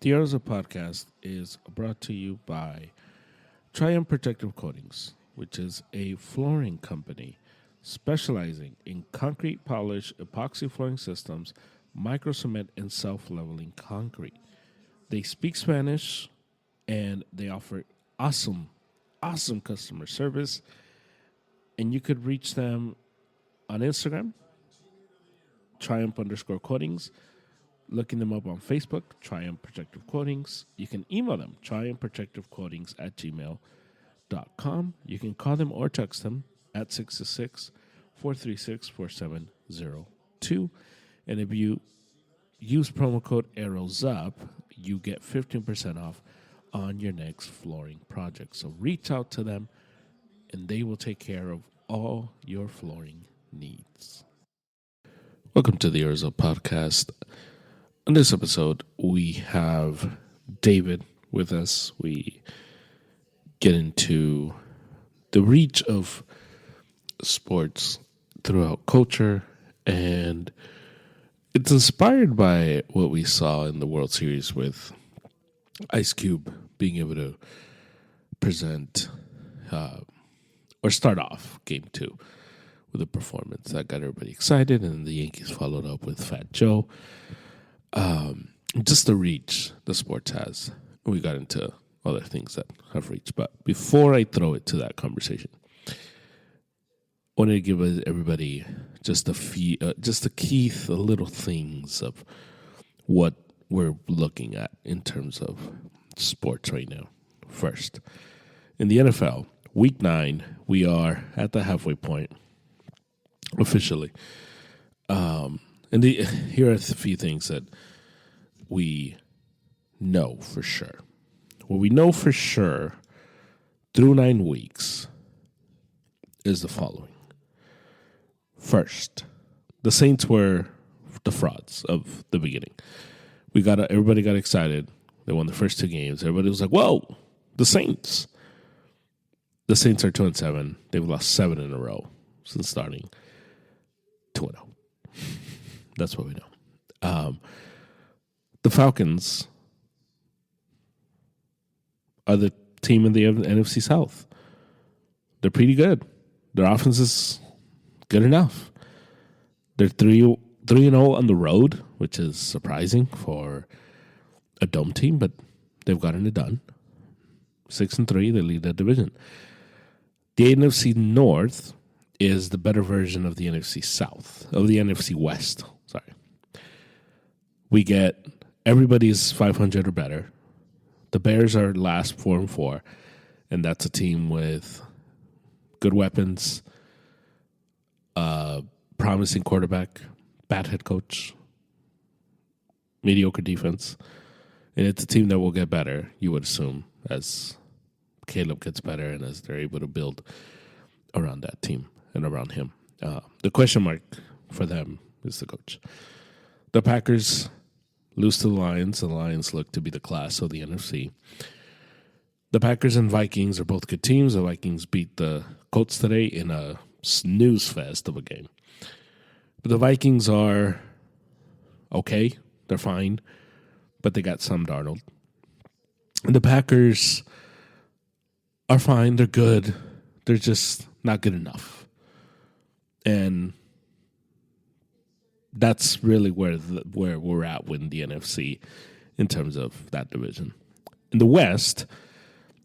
The Arosa podcast is brought to you by Triumph Protective Coatings, which is a flooring company specializing in concrete polish, epoxy flooring systems, micro cement, and self leveling concrete. They speak Spanish and they offer awesome customer service. And you could reach them on Instagram, Triumph underscore coatings. Looking them up on Facebook, Triumph Protective Coatings. You can email them, triumphprotectivecoatings@gmail.com. You can call them or text them at 666-436-4702. And if you use promo code ARROWSUP, you get 15% off on your next flooring project. So reach out to them, and they will take care of all your flooring needs. Welcome to the Urza Podcast. On this episode, we have David with us. We get into the reach of sports throughout culture, and it's inspired by what we saw in the World Series with Ice Cube being able to present or start off Game 2 with a performance that got everybody excited, and the Yankees followed up with Fat Joe. Just the reach the sports has. We got into other things that have reach. But before I throw it to that conversation, I wanted to give everybody just the key little things of what we're looking at in terms of sports right now. First, in the NFL, Week 9, we are at the halfway point officially. And here are a few things that we know for sure. What we know for sure through 9 weeks is the following. First, the Saints were the frauds of the beginning. Everybody got excited. They won the first 2 games. Everybody was like, "Whoa, the Saints!" The Saints are 2-7. They've lost 7 in a row since starting 2-0. That's what we know. The Falcons are the team in the NFC South. They're pretty good. Their offense is good enough. They're 3-0 on the road, which is surprising for a dome team, but they've gotten it done. 6-3, they lead that division. The NFC North is the better version of the NFC South, of the NFC West. Sorry. We get everybody's 500 or better. The Bears are last 4-4, and that's a team with good weapons, promising quarterback, bad head coach, mediocre defense. And it's a team that will get better, you would assume, as Caleb gets better and as they're able to build around that team and around him. The question mark for them is the coach. The Packers lose to the Lions. The Lions look to be the class of the NFC. The Packers and Vikings are both good teams. The Vikings beat the Colts today in a snooze fest of a game. But the Vikings are okay. They're fine. But they got Sam Darnold. And the Packers are fine. They're good. They're just not good enough. And that's really where we're at with the NFC in terms of that division. In the West,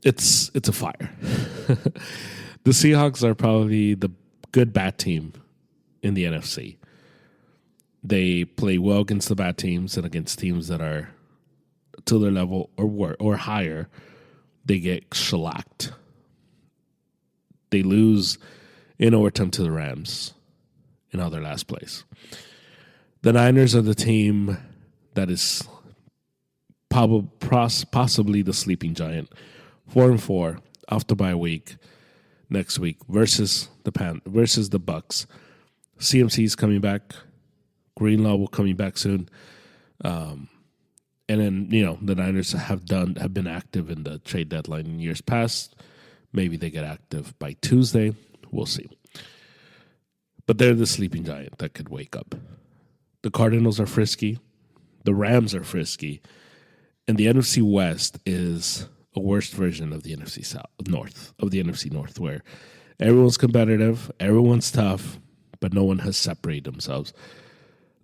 it's a fire. The Seahawks are probably the good bad team in the NFC. They play well against the bad teams and against teams that are to their level or higher. They get shellacked. They lose in overtime to the Rams in their last place. The Niners are the team that is possibly the sleeping giant. 4-4 off the bye week next week versus the Bucs. CMC's coming back. Greenlaw will coming back soon. And then, the Niners have been active in the trade deadline in years past. Maybe they get active by Tuesday. We'll see. But they're the sleeping giant that could wake up. The Cardinals are frisky. The Rams are frisky. And the NFC West is a worse version of the NFC North, where everyone's competitive, everyone's tough, but no one has separated themselves.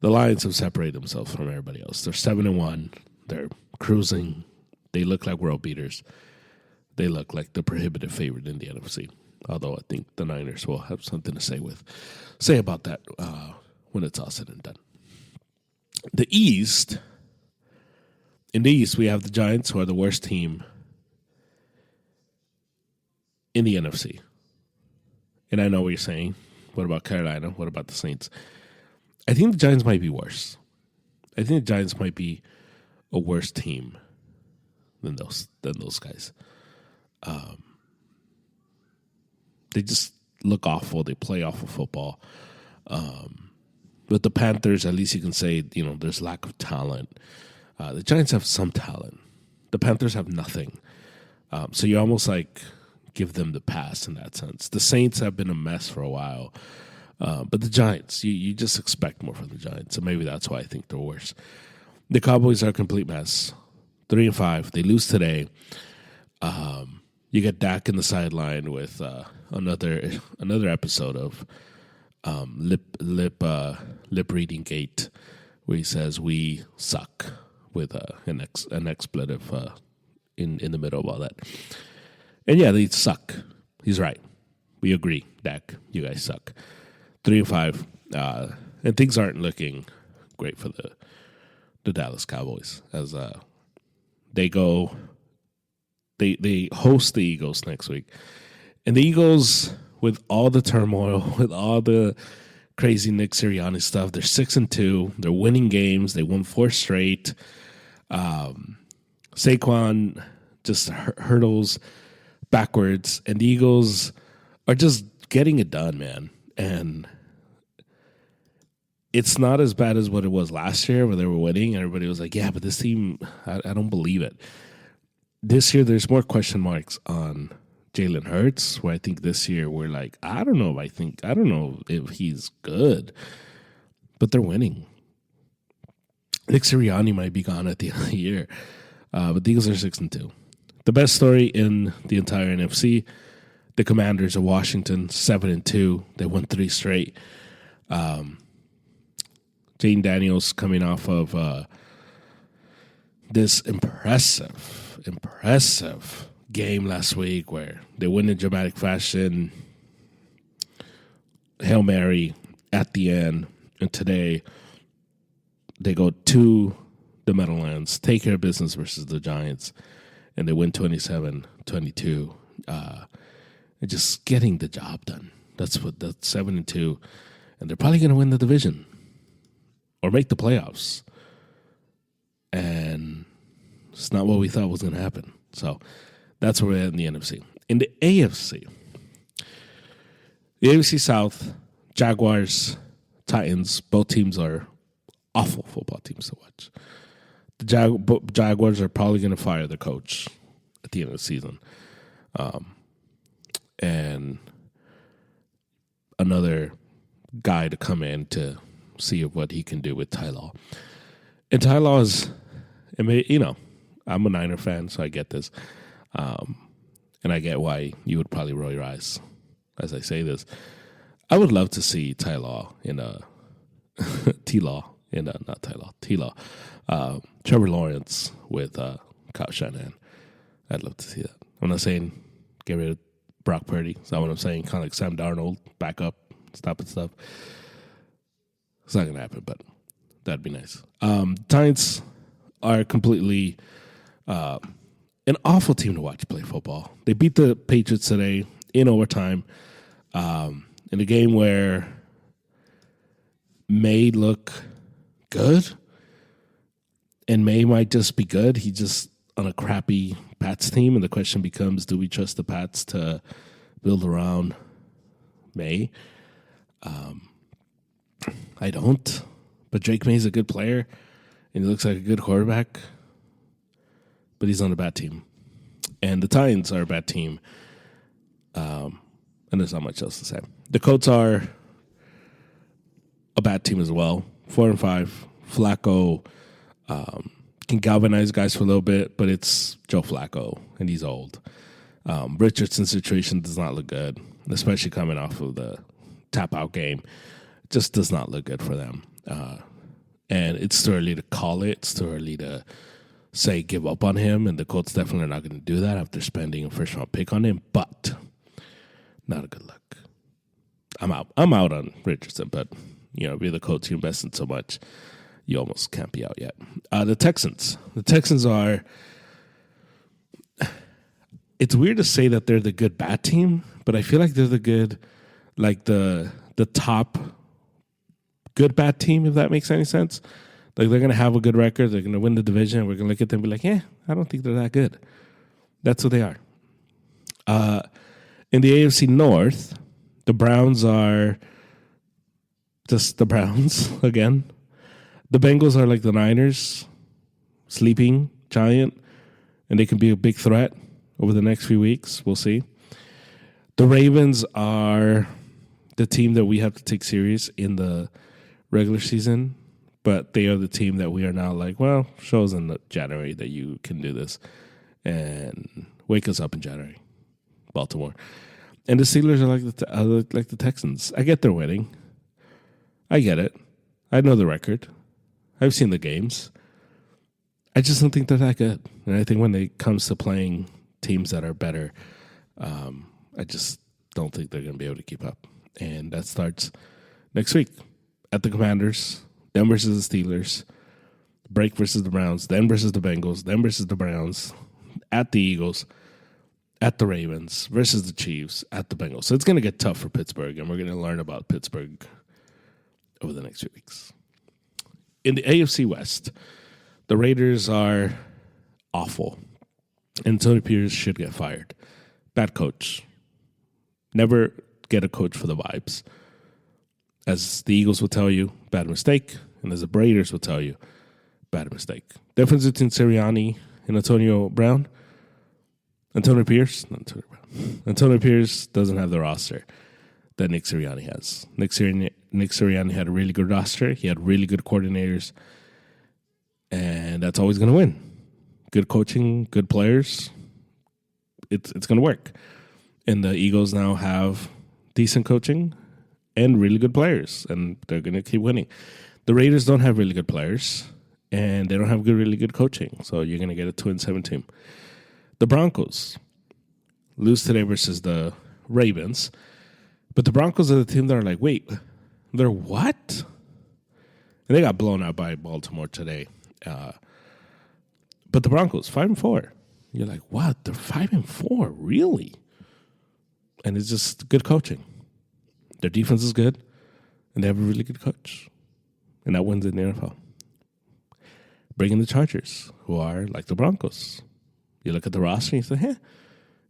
The Lions have separated themselves from everybody else. They're 7-1. They're cruising. They look like world beaters. They look like the prohibitive favorite in the NFC. Although I think the Niners will have something to say about that when it's all said and done. In the East, we have the Giants, who are the worst team in the NFC. And I know what you're saying. What about Carolina? What about the Saints? I think the Giants might be worse. I think the Giants might be a worse team than those guys. They just look awful. They play awful football. With the Panthers, at least you can say, there's lack of talent. The Giants have some talent. The Panthers have nothing. So you almost like give them the pass in that sense. The Saints have been a mess for a while. But the Giants, you just expect more from the Giants. So maybe that's why I think they're worse. The Cowboys are a complete mess. 3-5. They lose today. You get Dak in the sideline with another episode of lip reading gate, where he says we suck with an expletive in the middle of all that. And yeah, they suck. He's right. We agree, Dak. You guys suck. 3-5, and things aren't looking great for the Dallas Cowboys as they host the Eagles next week, and the Eagles, with all the turmoil, with all the crazy Nick Sirianni stuff, they're 6-2. They're winning games. They won 4 straight. Saquon just hurdles backwards, and the Eagles are just getting it done, man. And it's not as bad as what it was last year where they were winning. Everybody was like, yeah, but this team, I don't believe it. This year, there's more question marks on Jalen Hurts, where I think this year we're like, I don't know if he's good, but they're winning. Nick Sirianni might be gone at the end of the year, but the Eagles are 6-2. The best story in the entire NFC, the Commanders of Washington, 7-2. They won 3 straight. Jane Daniels coming off of this impressive game last week where they win in dramatic fashion. Hail Mary at the end. And today they go to the Meadowlands, take care of business versus the Giants, and they win 27-22. And just getting the job done. That's 7-2. And they're probably going to win the division or make the playoffs. And it's not what we thought was going to happen. So that's where we're at in the NFC. In the AFC South, Jaguars, Titans, both teams are awful football teams to watch. The Jaguars are probably going to fire the coach at the end of the season. And another guy to come in to see what he can do with Ty Law. And Ty Law is, I'm a Niner fan, so I get this. And I get why you would probably roll your eyes as I say this. I would love to see Ty Law in a T-Law, not Ty Law, T-Law. Trevor Lawrence with Kyle Shanahan. I'd love to see that. I'm not saying get rid of Brock Purdy. That's not what I'm saying. Kind of like Sam Darnold, back up, stop and stuff. It's not going to happen, but that'd be nice. Giants are completely an awful team to watch play football. They beat the Patriots today in overtime in a game where May look good, and May might just be good. He just on a crappy Pats team, and the question becomes, do we trust the Pats to build around May? I don't. But Drake May's a good player, and he looks like a good quarterback, but he's on a bad team. And the Titans are a bad team, and there's not much else to say. The Colts are a bad team as well, 4-5. Flacco can galvanize guys for a little bit, but it's Joe Flacco, and he's old. Richardson's situation does not look good, especially coming off of the tap-out game. Just does not look good for them. And it's too early to call it. It's too early to say give up on him, and the Colts definitely are not going to do that after spending a first-round pick on him, but not a good look. I'm out on Richardson, but, if you're the Colts, you invest in so much, you almost can't be out yet. The Texans are, it's weird to say that they're the good bad team, but I feel like they're the good, like the top good bad team, if that makes any sense. Like, they're going to have a good record, they're going to win the division, we're going to look at them and be like, I don't think they're that good. That's what they are. In the AFC North, the Browns are just the Browns again. The Bengals are like the Niners, sleeping giant, and they can be a big threat over the next few weeks. We'll see. The Ravens are the team that we have to take serious in the regular season, but they are the team that we are now like, well, show us in January that you can do this, and wake us up in January, Baltimore. And the Steelers are like the Texans. I get they're winning. I get it. I know the record. I've seen the games. I just don't think they're that good. And I think when it comes to playing teams that are better, I just don't think they're going to be able to keep up. And that starts next week at the Commanders, then versus the Steelers, break versus the Browns, then versus the Bengals, then versus the Browns, at the Eagles, at the Ravens, versus the Chiefs, at the Bengals. So it's going to get tough for Pittsburgh, and we're going to learn about Pittsburgh over the next few weeks. In the AFC West, the Raiders are awful. And Tony Pierce should get fired. Bad coach. Never get a coach for the vibes. As the Eagles will tell you, bad mistake. And as the Raiders will tell you, bad mistake. Difference between Sirianni and Antonio Pierce doesn't have the roster that Nick Sirianni has. Nick Sirianni had a really good roster. He had really good coordinators. And that's always going to win. Good coaching, good players. It's going to work. And the Eagles now have decent coaching and really good players. And they're going to keep winning. The Raiders don't have really good players. And they don't have really good coaching. So you're going to get a 2-7 team. The Broncos lose today versus the Ravens. But the Broncos are the team that are like, wait, they're what? And they got blown out by Baltimore today. But the Broncos, 5-4. You're like, what? They're 5-4? Really? And it's just good coaching. Their defense is good, and they have a really good coach. And that wins in the NFL. Bring in the Chargers, who are like the Broncos. You look at the roster and you say,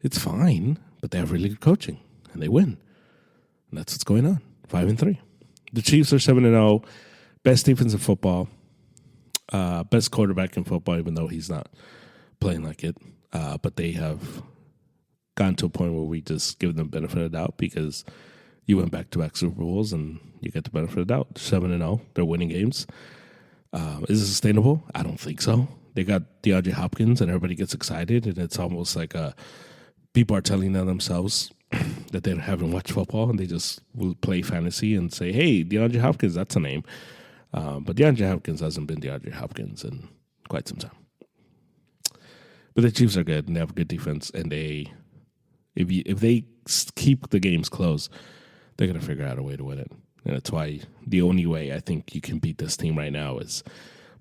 it's fine, but they have really good coaching, and they win. And that's what's going on. 5-3. The Chiefs are 7-0. Best defense in football. Best quarterback in football, even though he's not playing like it. But they have gotten to a point where we just give them benefit of the doubt because you went back-to-back Super Bowls and you get the benefit of the doubt. 7-0. They're winning games. Is it sustainable? I don't think so. They got DeAndre Hopkins and everybody gets excited, and it's almost like people are telling themselves that they haven't watched football and they just will play fantasy and say, hey, DeAndre Hopkins, that's a name. But DeAndre Hopkins hasn't been DeAndre Hopkins in quite some time. But the Chiefs are good and they have a good defense, and if they keep the games close, they're going to figure out a way to win it. And that's why the only way I think you can beat this team right now is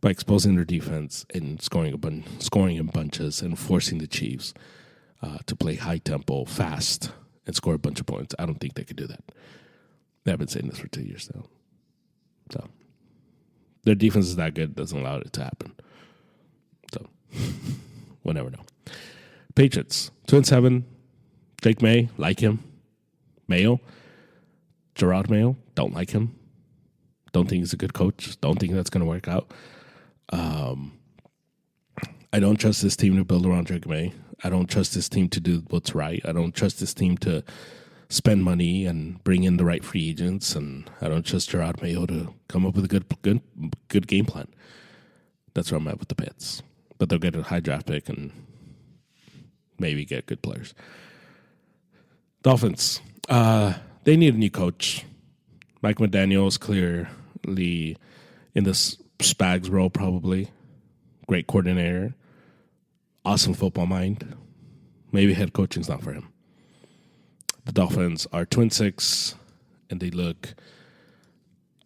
by exposing their defense and scoring in bunches and forcing the Chiefs to play high tempo, fast, and score a bunch of points. I don't think they could do that. They have been saying this for 2 years now. So their defense is that good, doesn't allow it to happen. So we'll never know. Patriots, 2-7. Drake May, like him. Mayo, Gerard Mayo, don't like him. Don't think he's a good coach. Don't think that's going to work out. I don't trust this team to build around Drake May. I don't trust this team to do what's right. I don't trust this team to spend money and bring in the right free agents. And I don't trust Gerard Mayo to come up with a good game plan. That's where I'm at with the Pits. But they'll get a high draft pick and maybe get good players. Dolphins. They need a new coach. Mike McDaniel is clearly in this Spags role, probably. Great coordinator. Awesome football mind. Maybe head coaching's not for him. The Dolphins are 2-6, and they look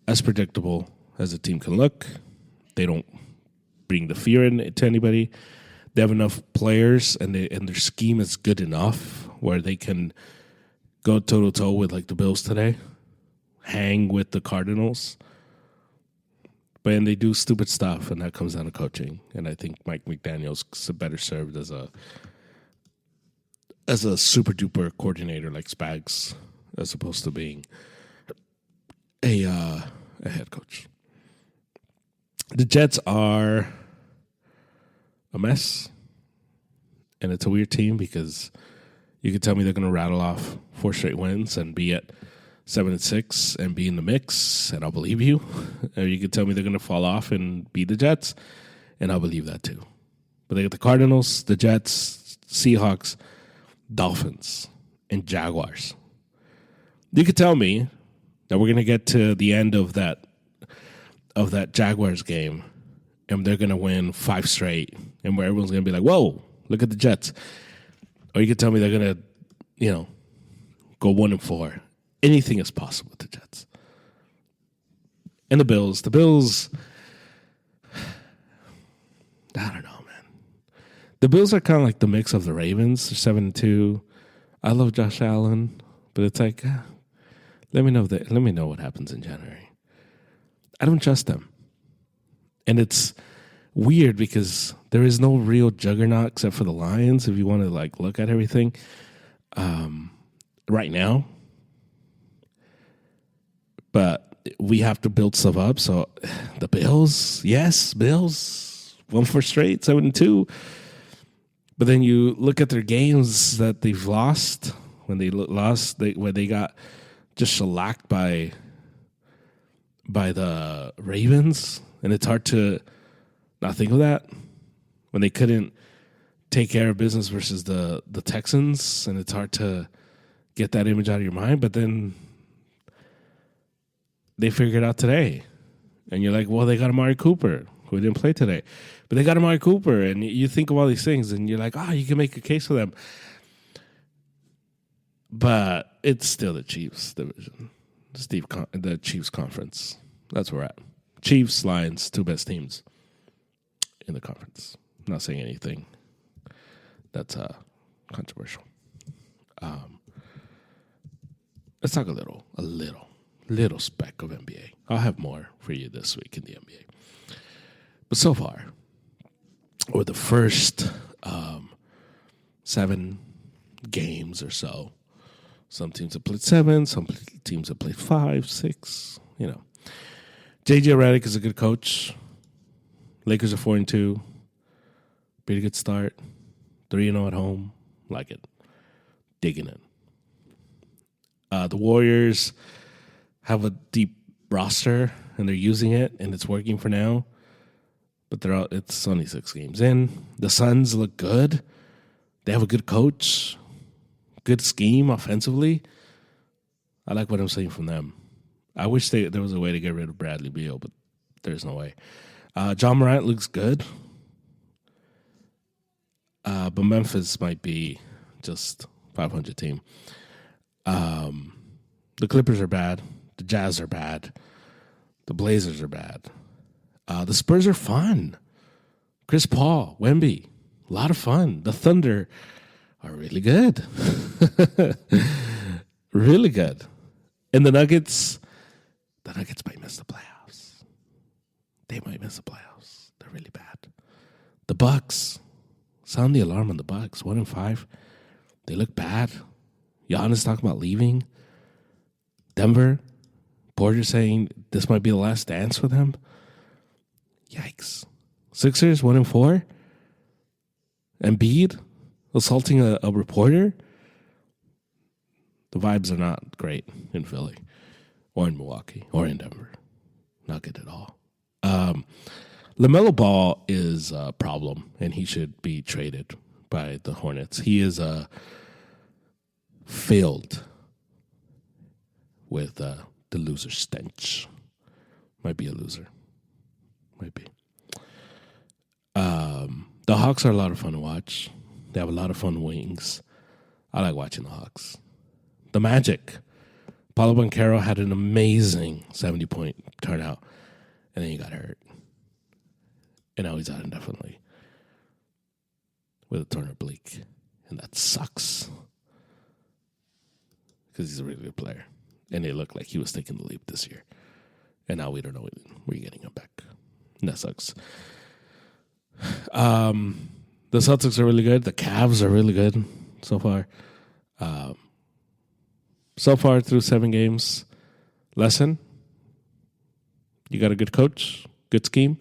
as predictable as a team can look. They don't bring the fear into anybody. They have enough players, and their scheme is good enough where they can go toe-to-toe with, like, the Bills today, hang with the Cardinals. But then they do stupid stuff, and that comes down to coaching. And I think Mike McDaniel's better served as a super-duper coordinator like Spags, as opposed to being a head coach. The Jets are a mess, and it's a weird team because you could tell me they're going to rattle off 4 straight wins and be at 7-6 and be in the mix, and I'll believe you. Or you could tell me they're going to fall off and beat the Jets, and I'll believe that too. But they got the Cardinals, the Jets, Seahawks, Dolphins, and Jaguars. You could tell me that we're going to get to the end of that Jaguars game, and they're going to win 5 straight, and where everyone's going to be like, whoa, look at the Jets. Or you could tell me they're going to, go 1-4. Anything is possible with the Jets. And the Bills. The Bills, I don't know, man. The Bills are kind of like the mix of the Ravens. They're 7-2. I love Josh Allen, but it's like, let me know what happens in January. I don't trust them. And it's weird because there is no real juggernaut except for the Lions if you want to like look at everything right now. But we have to build stuff up. So the Bills, yes, Bills, 1-4 straight, 7-2. But then you look at their games that they've lost. When they lost, where they got just shellacked by the Ravens, and it's hard to not think of that. When they couldn't take care of business versus the Texans, and it's hard to get that image out of your mind. But then they figured it out today. And you're like, well, they got Amari Cooper, who didn't play today. But they got Amari Cooper, and you think of all these things, and you're like, you can make a case for them. But it's still the Chiefs division, the Chiefs conference. That's where we're at. Chiefs, Lions, 2 best teams in the conference. I'm not saying anything that's controversial. Let's talk a little speck of NBA. I'll have more for you this week in the NBA. But so far, over the first 7 games or so, some teams have played 7, some teams have played 5, 6, JJ Redick is a good coach. Lakers are 4-2. Pretty good start. 3-0 at home. Like it. Digging it. The Warriors have a deep roster, and they're using it, and it's working for now. But it's only 6 games in. The Suns look good. They have a good coach. Good scheme offensively. I like what I'm seeing from them. I wish there was a way to get rid of Bradley Beal, but there's no way. John Morant looks good. But Memphis might be just 500 team. The Clippers are bad. The Jazz are bad. The Blazers are bad. The Spurs are fun. Chris Paul, Wemby, a lot of fun. The Thunder are really good. Really good. And the Nuggets might miss the playoffs. They might miss the playoffs. They're really bad. The Bucks, sound the alarm on the Bucks. 1-5. They look bad. Giannis talking about leaving. Denver, Porter saying this might be the last dance for them. Yikes. Sixers, 1-4. Embiid assaulting a reporter. The vibes are not great in Philly or in Milwaukee or in Denver. Not good at all. LaMelo Ball is a problem, and he should be traded by the Hornets. He is failed with the loser stench. Might be a loser. Might be. The Hawks are a lot of fun to watch. They have a lot of fun wings. I like watching the Hawks. The Magic. Paulo Banchero had an amazing 70-point turnout, and then he got hurt. And now he's out indefinitely with a torn oblique. And that sucks because he's a really good player. And it looked like he was taking the leap this year. And now we don't know when we're getting him back. And that sucks. The Celtics are really good. The Cavs are really good so far. So far through 7 games. Lesson: you got a good coach, good scheme,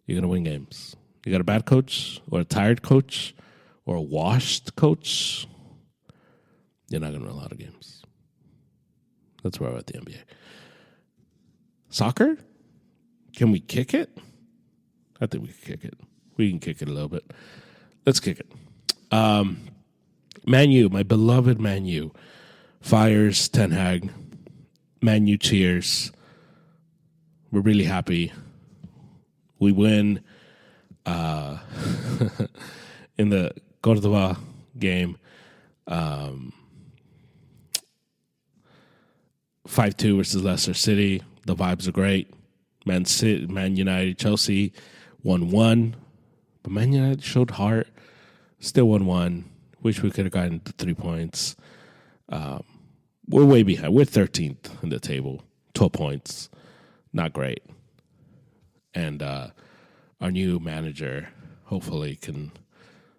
you're going to win games. You got a bad coach or a tired coach or a washed coach, you're not going to win a lot of games. That's where we're at the NBA. Soccer? Can we kick it? I think we can kick it. We can kick it a little bit. Let's kick it. Man U, my beloved Man U, fires Ten Hag. Man U cheers. We're really happy. We win in the Cordoba game. 5-2 versus Leicester City. The vibes are great. Man United, Chelsea 1-1. But Man United showed heart. Still 1-1. Wish we could have gotten the 3 points. We're way behind. We're 13th in the table. 12 points. Not great. And our new manager hopefully can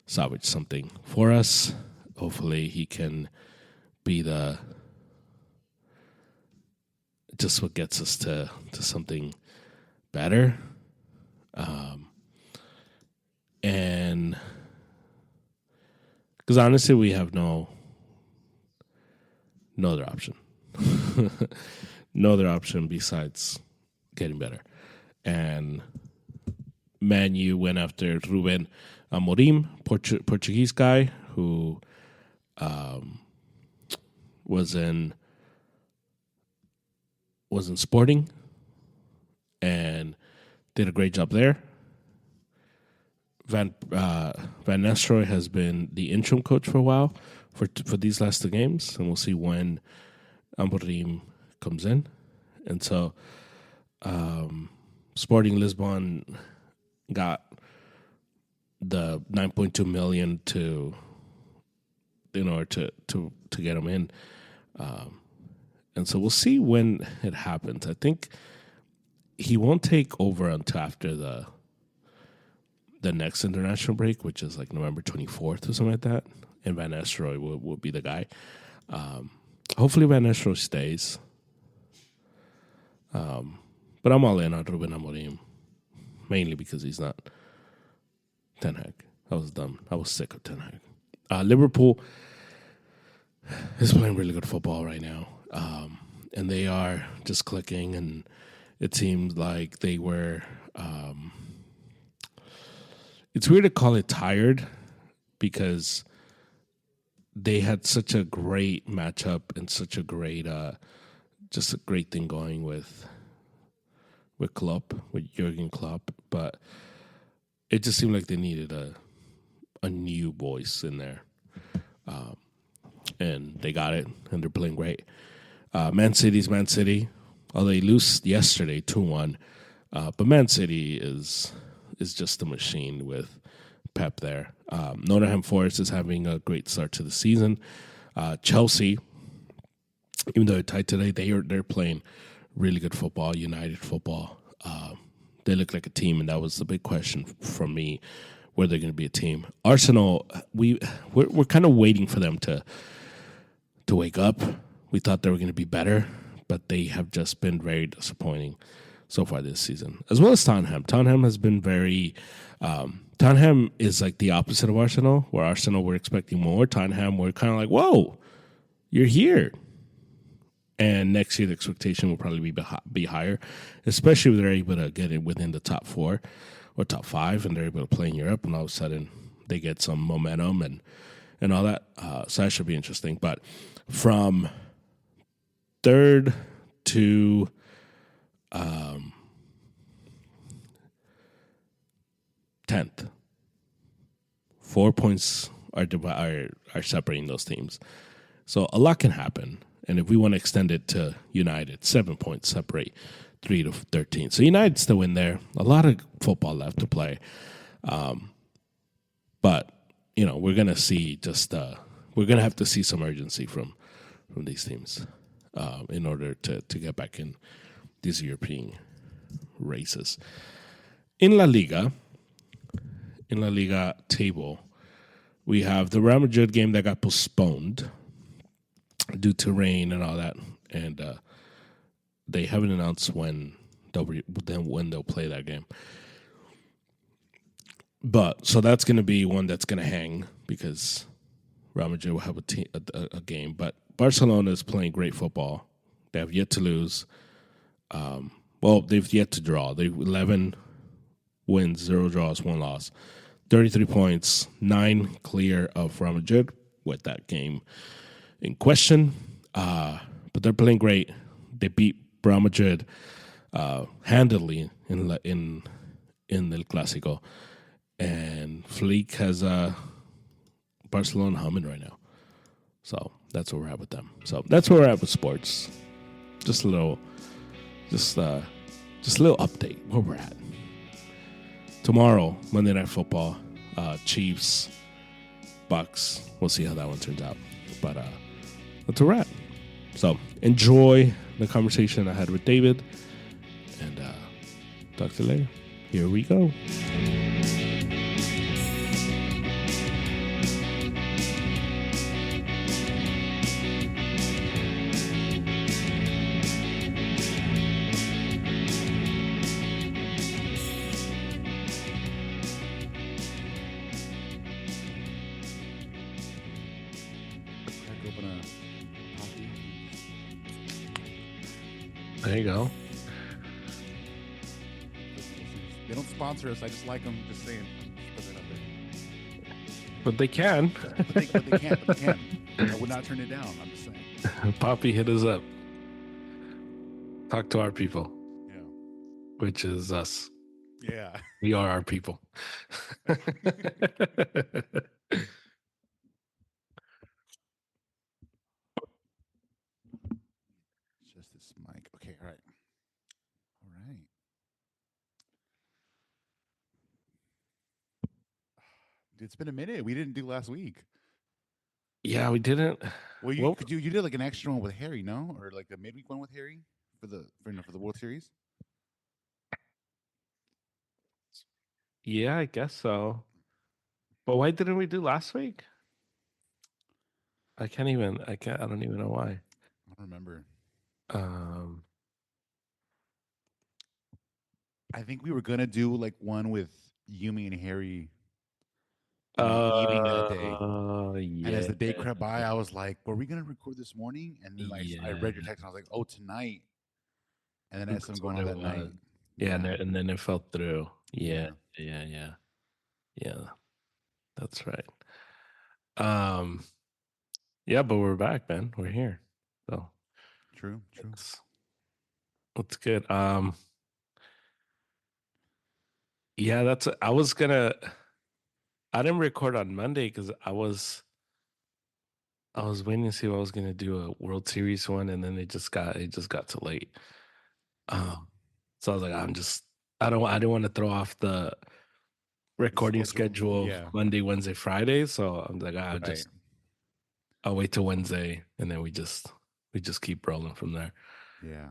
salvage something for us. Hopefully he can be just what gets us to something better. And because honestly, we have no other option. No other option besides getting better. And Man U went after Ruben Amorim, Portuguese guy who was in Sporting and did a great job there. Van Nistelrooy has been the interim coach for a while for these last 2 games, and we'll see when Amorim comes in. And so Sporting Lisbon got the 9.2 million in order to get him in. And so we'll see when it happens. I think he won't take over until after the next international break, which is like November 24th or something like that. And Van Nistelrooy will be the guy. Hopefully Van Nistelrooy stays. But I'm all in on Ruben Amorim, mainly because he's not Ten Hag. I was done. I was sick of Ten Hag. Liverpool is playing really good football right now. And they are just clicking, and it seems like they were... it's weird to call it tired because they had such a great matchup and such a great, just a great thing going with Klopp, with Jurgen Klopp, but it just seemed like they needed a new voice in there, and they got it, and they're playing great. Man City's Man City, although they lost yesterday 2-1, but Man City is just a machine with Pep there. Nottingham Forest is having a great start to the season. Chelsea, even though they're tight today, they're playing really good football, united football. They look like a team, and that was the big question from me, whether they're going to be a team. Arsenal, we're kind of waiting for them to wake up. We thought they were going to be better, but they have just been very disappointing so far this season, as well as Tottenham. Tottenham has been very... Tottenham is like the opposite of Arsenal, where Arsenal we're expecting more. Tottenham we're kind of like, whoa, you're here. And next year, the expectation will probably be higher, especially if they're able to get it within the top 4 or top 5, and they're able to play in Europe, and all of a sudden they get some momentum and all that. So that should be interesting. But from 3rd to 10th, 4 points are separating those teams. So a lot can happen. And if we want to extend it to United, 7 points separate 3 to 13. So United's still in there. A lot of football left to play. But, we're going to see we're going to have to see some urgency from these teams in order to get back in these European races. In La Liga table, we have the Real Madrid game that got postponed due to rain and all that, and they haven't announced when they'll play that game. But so that's going to be one that's going to hang because Real Madrid will have a game. But Barcelona is playing great football. They have yet to lose. They've yet to draw. They've 11 wins, 0 draws, 1 loss, 33 points, 9 clear of Real Madrid with that game in question. But they're playing great. They beat Real Madrid handily in El Clásico. And Flick has Barcelona humming right now. So that's where we're at with them. So that's where we're at with sports. Just a little update where we're at. Tomorrow, Monday Night Football, Chiefs, Bucks. We'll see how that one turns out. But that's where we're at. So enjoy the conversation I had with David. And talk to you later. Here we go. There you go. They don't sponsor us. I just like them. Just saying. Just put that out there. But they can. But they can. I would not turn it down. I'm just saying. Poppy, hit us up. Talk to our people. Yeah. Which is us. Yeah. We are our people. Just this mic. Okay. All right. It's been a minute. We didn't do last week. Yeah, we didn't. Well, you did like an extra one with Harry, no? Or like a midweek one with Harry for the World Series? Yeah, I guess so. But why didn't we do last week? I don't even know why. I don't remember. I think we were gonna do like one with Yumi and Harry evening that day. Yeah. And as the day crept by, I was like, "Were we gonna record this morning?" And then I read your text and I was like, "Oh, tonight." And then I had something going on that night. Yeah, and then it fell through. Yeah. That's right. Yeah, but we're back, man. We're here. So true. That's good. Yeah, I didn't record on Monday because I was waiting to see what I was gonna do a World Series one, and then it just got too late. So I was like, I didn't want to throw off the recording schedule Monday, Wednesday, Friday. So I'm like, I'll wait till Wednesday, and then we just keep rolling from there. Yeah.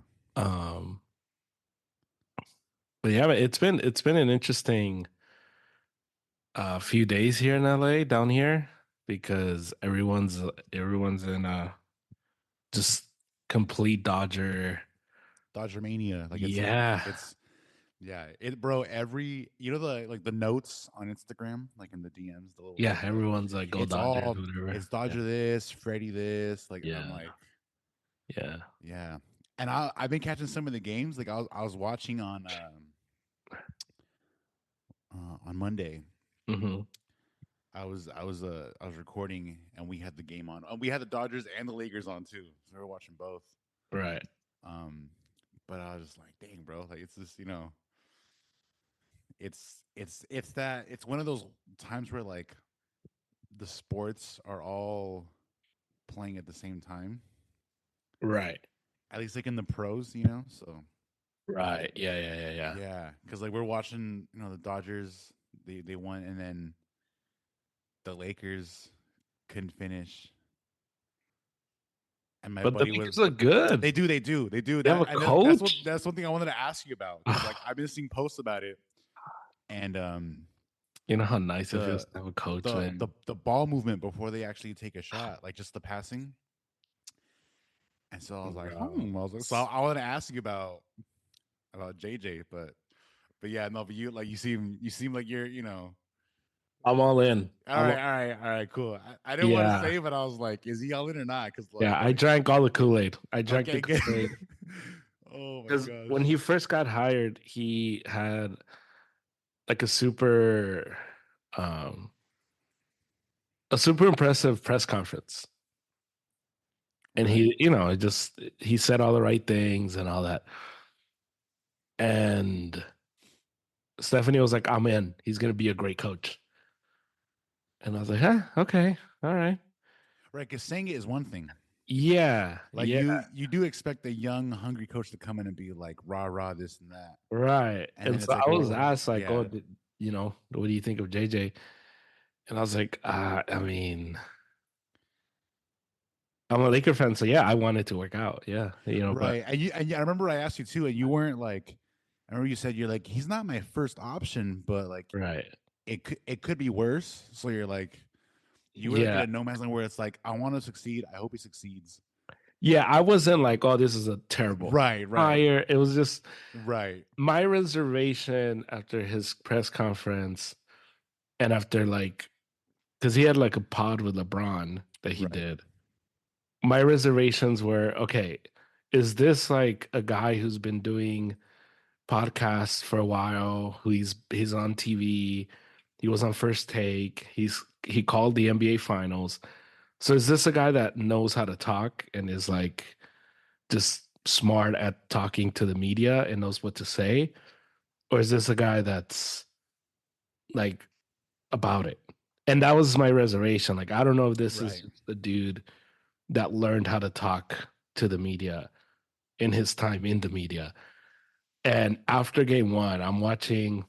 But yeah, it's been an interesting few days here in LA down here because everyone's in just complete Dodger mania. Like bro. Every the notes on Instagram, like in the DMs, everyone's like go Dodgers, whatever. It's Dodger this, Freddie this. Like I'm like, Yeah. Yeah. And I've been catching some of the games. Like I was watching on Monday. Hmm. I was recording and we had the game on. We had the Dodgers and the Lakers on too. So we were watching both. Right. Um, but I was just like, dang, bro, like it's just it's one of those times where like the sports are all playing at the same time. Right. At least like in the pros, So Right. Yeah. Yeah. Yeah. Yeah. yeah, because like we're watching, the Dodgers, they won, and then the Lakers couldn't finish. And my But the buddy Lakers was, look good. they do They have a that, and coach. that's one thing I wanted to ask you about because like I've been seeing posts about it, and You know how nice it feels the to have a coach, the man. the the ball movement before they actually take a shot, like just the passing. And so I was like, Bro. so I wanted to ask you about JJ, but yeah, no, but you seem like you're, I'm all in. all right, cool. I didn't want to Yeah. say, but I was like, is he all in or not? Because Yeah. like, I drank all the Kool-Aid. I drank the okay, good. Kool-Aid. Oh my Because when gosh. he first got hired, he had like um a super impressive press conference. And Right. he said all the right things and all that. And Stephanie was like, I'm in. He's gonna be a great coach. And I was like, huh, okay, all right. Right. Because saying it is one thing. Yeah, Like yeah, you do expect a young, hungry coach to come in and be like rah rah this and that, right. and And then so it's like, I was well, asked, like, oh, yeah, what do you think of JJ? And I was like, I mean, I'm a Laker fan, so yeah, I want it to work out. Yeah, but right. And I remember I asked you too, and you weren't like, I remember you said you're like, he's not my first option, but like right. it could be worse. So you're like, you were like at Yeah. a no man's land where it's like, I want to succeed. I hope he succeeds. Yeah, I wasn't like, oh, this is a terrible Right, right, hire. It was just right, my reservation after his press conference and after like, because he had like a pod with LeBron that he right, did. My reservations were, okay, is this like a guy who's been doing podcasts for a while, he's on TV, he was on First Take, he called the NBA finals. So is this a guy that knows how to talk and is like just smart at talking to the media and knows what to say? Or is this a guy that's like about it? And that was my reservation. Like, I don't know if this is right. just the dude that learned how to talk to the media in his time in the media. And after game one, I'm watching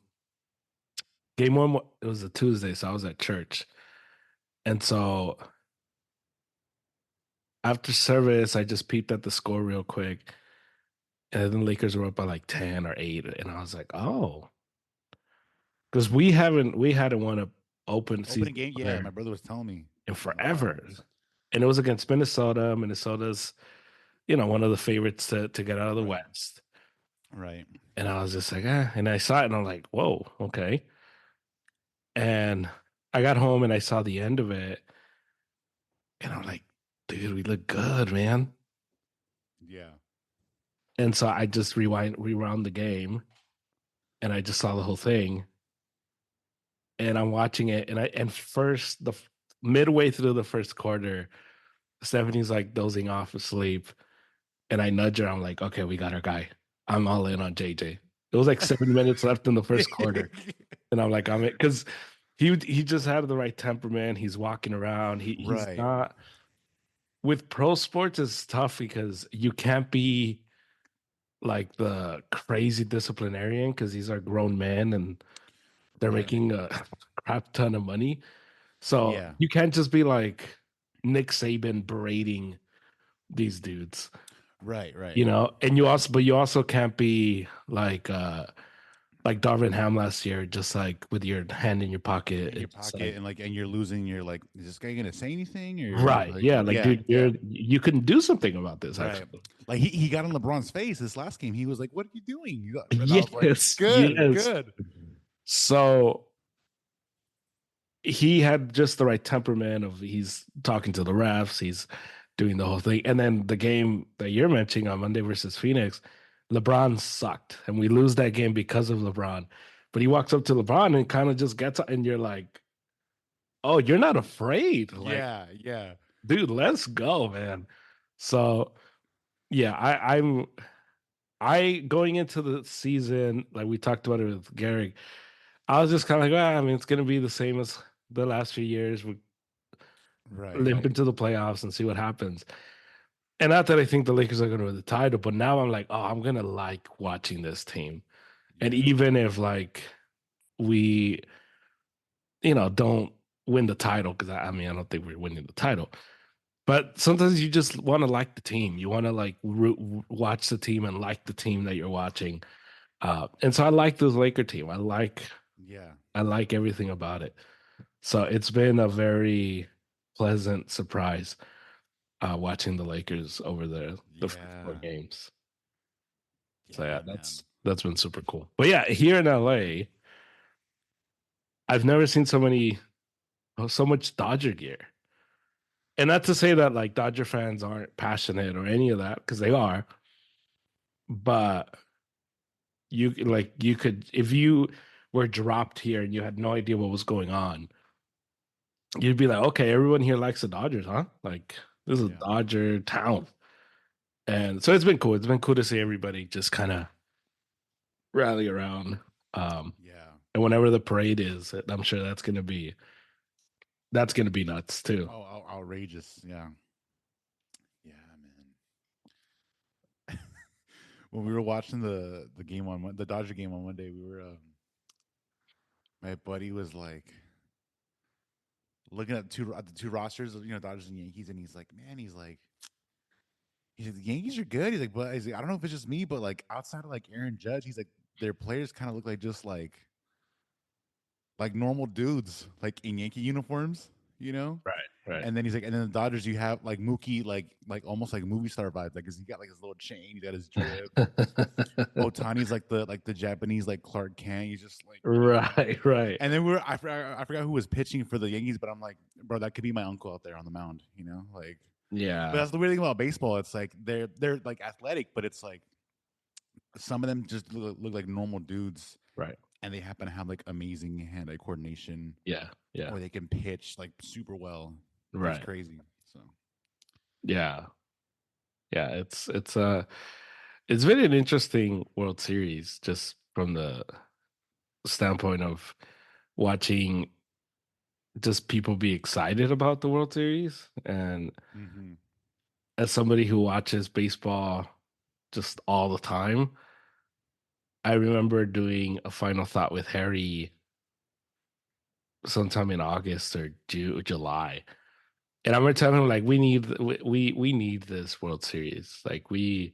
game one. It was a Tuesday, so I was at church. And so after service, I just peeped at the score real quick. And then the Lakers were up by like 10 or 8. And I was like, oh, because we hadn't won a open Opening season game, yeah. My opener brother was telling me. in I was like, wow. forever. And it was against Minnesota. Minnesota's, one of the favorites to get out of the Right, West. right, And I was just like, and I saw it and I'm like, whoa, okay. And I got home and I saw the end of it. And I'm like, dude, we look good, man. yeah, And so I just rewound the game and I just saw the whole thing. And I'm watching it and first midway through the first quarter, Stephanie's like dozing off asleep. And I nudge her. I'm like, okay, we got our guy. I'm all in on JJ. It was like 7 minutes left in the first quarter. And I'm like, I'm it because he just had the right temperament. He's walking around. He's right, not with pro sports. It's tough because you can't be like the crazy disciplinarian because these are grown men and they're right, making a crap ton of money. So yeah, you can't just be like Nick Saban berating these dudes, right, right. and you also can't be like Darvin Ham last year, just like with your hand in your pocket. In your It's pocket, like, and you're losing. You're like, is this guy gonna say anything or right. like, Yeah. Like, yeah, dude, yeah, you couldn't do something about this, right. actually. Like he got on LeBron's face this last game. He was like, "What are you doing?" And I was like, Yes. "Good, Yes. good." So he had just the right temperament of he's talking to the refs, he's doing the whole thing. And then the game that you're mentioning on Monday versus Phoenix, LeBron sucked, and we lose that game because of LeBron. But he walks up to LeBron and kind of just gets, and you're like, "Oh, you're not afraid, like, Yeah, yeah, dude, let's go, man." So yeah, I going into the season, like we talked about it with Garrick, I was just kind of like, well, I mean, it's gonna be the same as the last few years. We right. limp into the playoffs and see what happens. And not that I think the Lakers are going to win the title, but now I'm like, oh, I'm gonna like watching this team. And Yeah, even if like we, don't win the title, because I mean, I don't think we're winning the title. But sometimes you just want to like the team. You want to like watch the team and like the team that you're watching. And so I like this Laker team. yeah, I like everything about it. So it's been a very pleasant surprise watching the Lakers over the first four yeah, games. So yeah, yeah, man. that's been super cool. But yeah, here in LA, I've never seen so much Dodger gear. And not to say that like Dodger fans aren't passionate or any of that, because they are, but you could, if you were dropped here and you had no idea what was going on, you'd be like, okay, everyone here likes the Dodgers, huh? Like this is Yeah, Dodger town. And so it's been cool. It's been cool to see everybody just kind of rally around. Um, yeah. and whenever the parade is, I'm sure that's gonna be nuts too. Oh, outrageous. Yeah, yeah, man. When we were watching the game on the Dodger game on Monday, we were my buddy was like looking at the two rosters of Dodgers and Yankees, and he's like, man, he's like, the Yankees are good. He's like, but he's like, I don't know if it's just me, but like outside of like Aaron Judge, he's like their players kind of look like just like normal dudes, like in Yankee uniforms, you know. Right, right. And then he's like, and then the Dodgers, you have like Mookie, like almost like movie star vibes. Like, 'cause he got like his little chain, he got his drip. Otani's like the Japanese like Clark Kent. He's just like, Right, right. and then I forgot who was pitching for the Yankees, but I'm like, bro, that could be my uncle out there on the mound, like. But Yeah, that's the weird thing about baseball. It's like they're like athletic, but it's like some of them just look like normal dudes, right. and they happen to have like amazing hand-eye coordination, Yeah, yeah, or they can pitch like super well. It's right. crazy. So Yeah, yeah. It's been an interesting World Series just from the standpoint of watching just people be excited about the World Series. And hmm as somebody who watches baseball just all the time, I remember doing a final thought with Harry sometime in August or July. And I remember telling him like we need this World Series. Like we,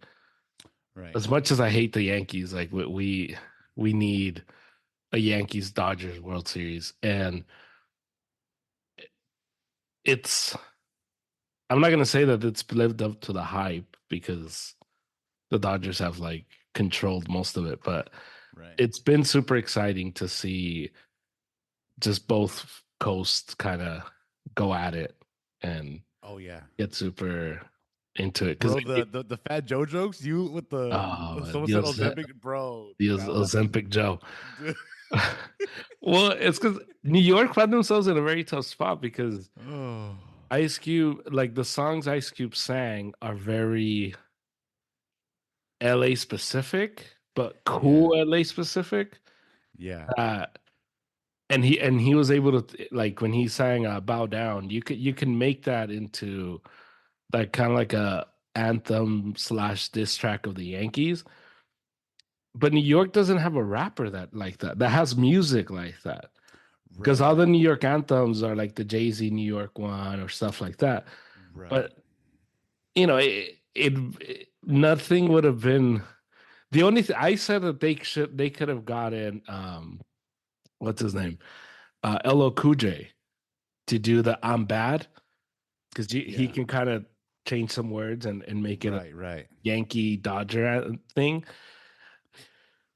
right. as much as I hate the Yankees, like we need a Yankees Dodgers World Series. And it's I'm not gonna say that it's lived up to the hype because the Dodgers have like controlled most of it, but Right. it's been super exciting to see just both coasts kind of go at it and Oh yeah, get super into it because bro. The Fat Joe jokes, you with the oh someone said Ozempic, bro. the That was Ozempic Joe. dude. Well, it's because New York found themselves in a very tough spot because Oh Ice Cube, like the songs Ice Cube sang, are very LA specific, but yeah, cool LA specific. yeah, Uh, and he was able to like when he sang "Bow Down," you can make that into like kind of like a anthem slash diss track of the Yankees. But New York doesn't have a rapper that has music like that. Because all right, the New York anthems are like the Jay-Z New York one or stuff like that. right. But it nothing would have been the only thing I said that they could have gotten what's his name? LL Cool J to do the I'm bad because he Yeah, can kind of change some words and make it a right, right. Yankee Dodger thing.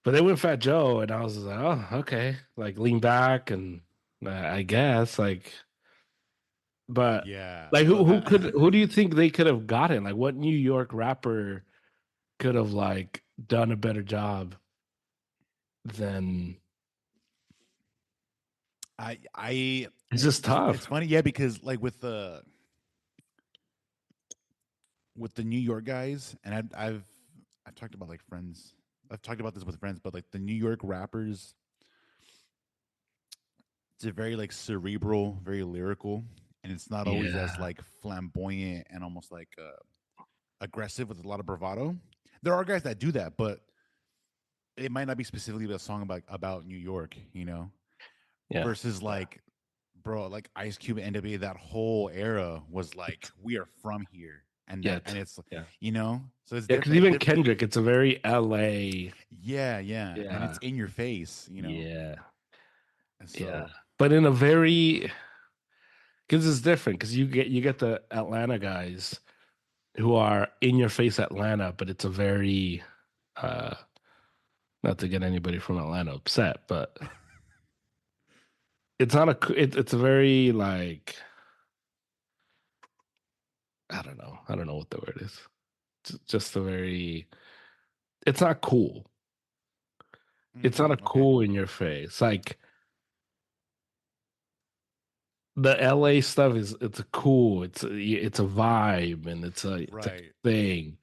But they went Fat Joe, and I was like, oh, okay. Like lean back, and I guess like But Yeah. like, Well, who do you think they could have gotten? Like, what New York rapper could have like done a better job than? I It's just it's tough. funny, yeah, because like with the New York guys, and I've talked about like friends. I've talked about this with friends, but like the New York rappers, it's a very like cerebral, very lyrical, and it's not always as Yeah, like flamboyant and almost like aggressive with a lot of bravado. There are guys that do that, but it might not be specifically a song about New York, you know, yeah, versus like bro, like Ice Cube and NWA, that whole era was like we are from here, and that yet, and it's yeah, you know, so it's yeah. Because different. even Kendrick, it's a very LA. Yeah, yeah, and it's Yeah, in your face, you know. yeah, And yeah. so But in a very, because it's different. Because you get the Atlanta guys who are in your face Atlanta, but it's a very uh not to get anybody from Atlanta upset, but it's not it's a very like I don't know what the word is. Just a very it's not cool. It's not a okay, cool in your face. Like the LA stuff is it's a cool. It's a vibe and it's a right, thing.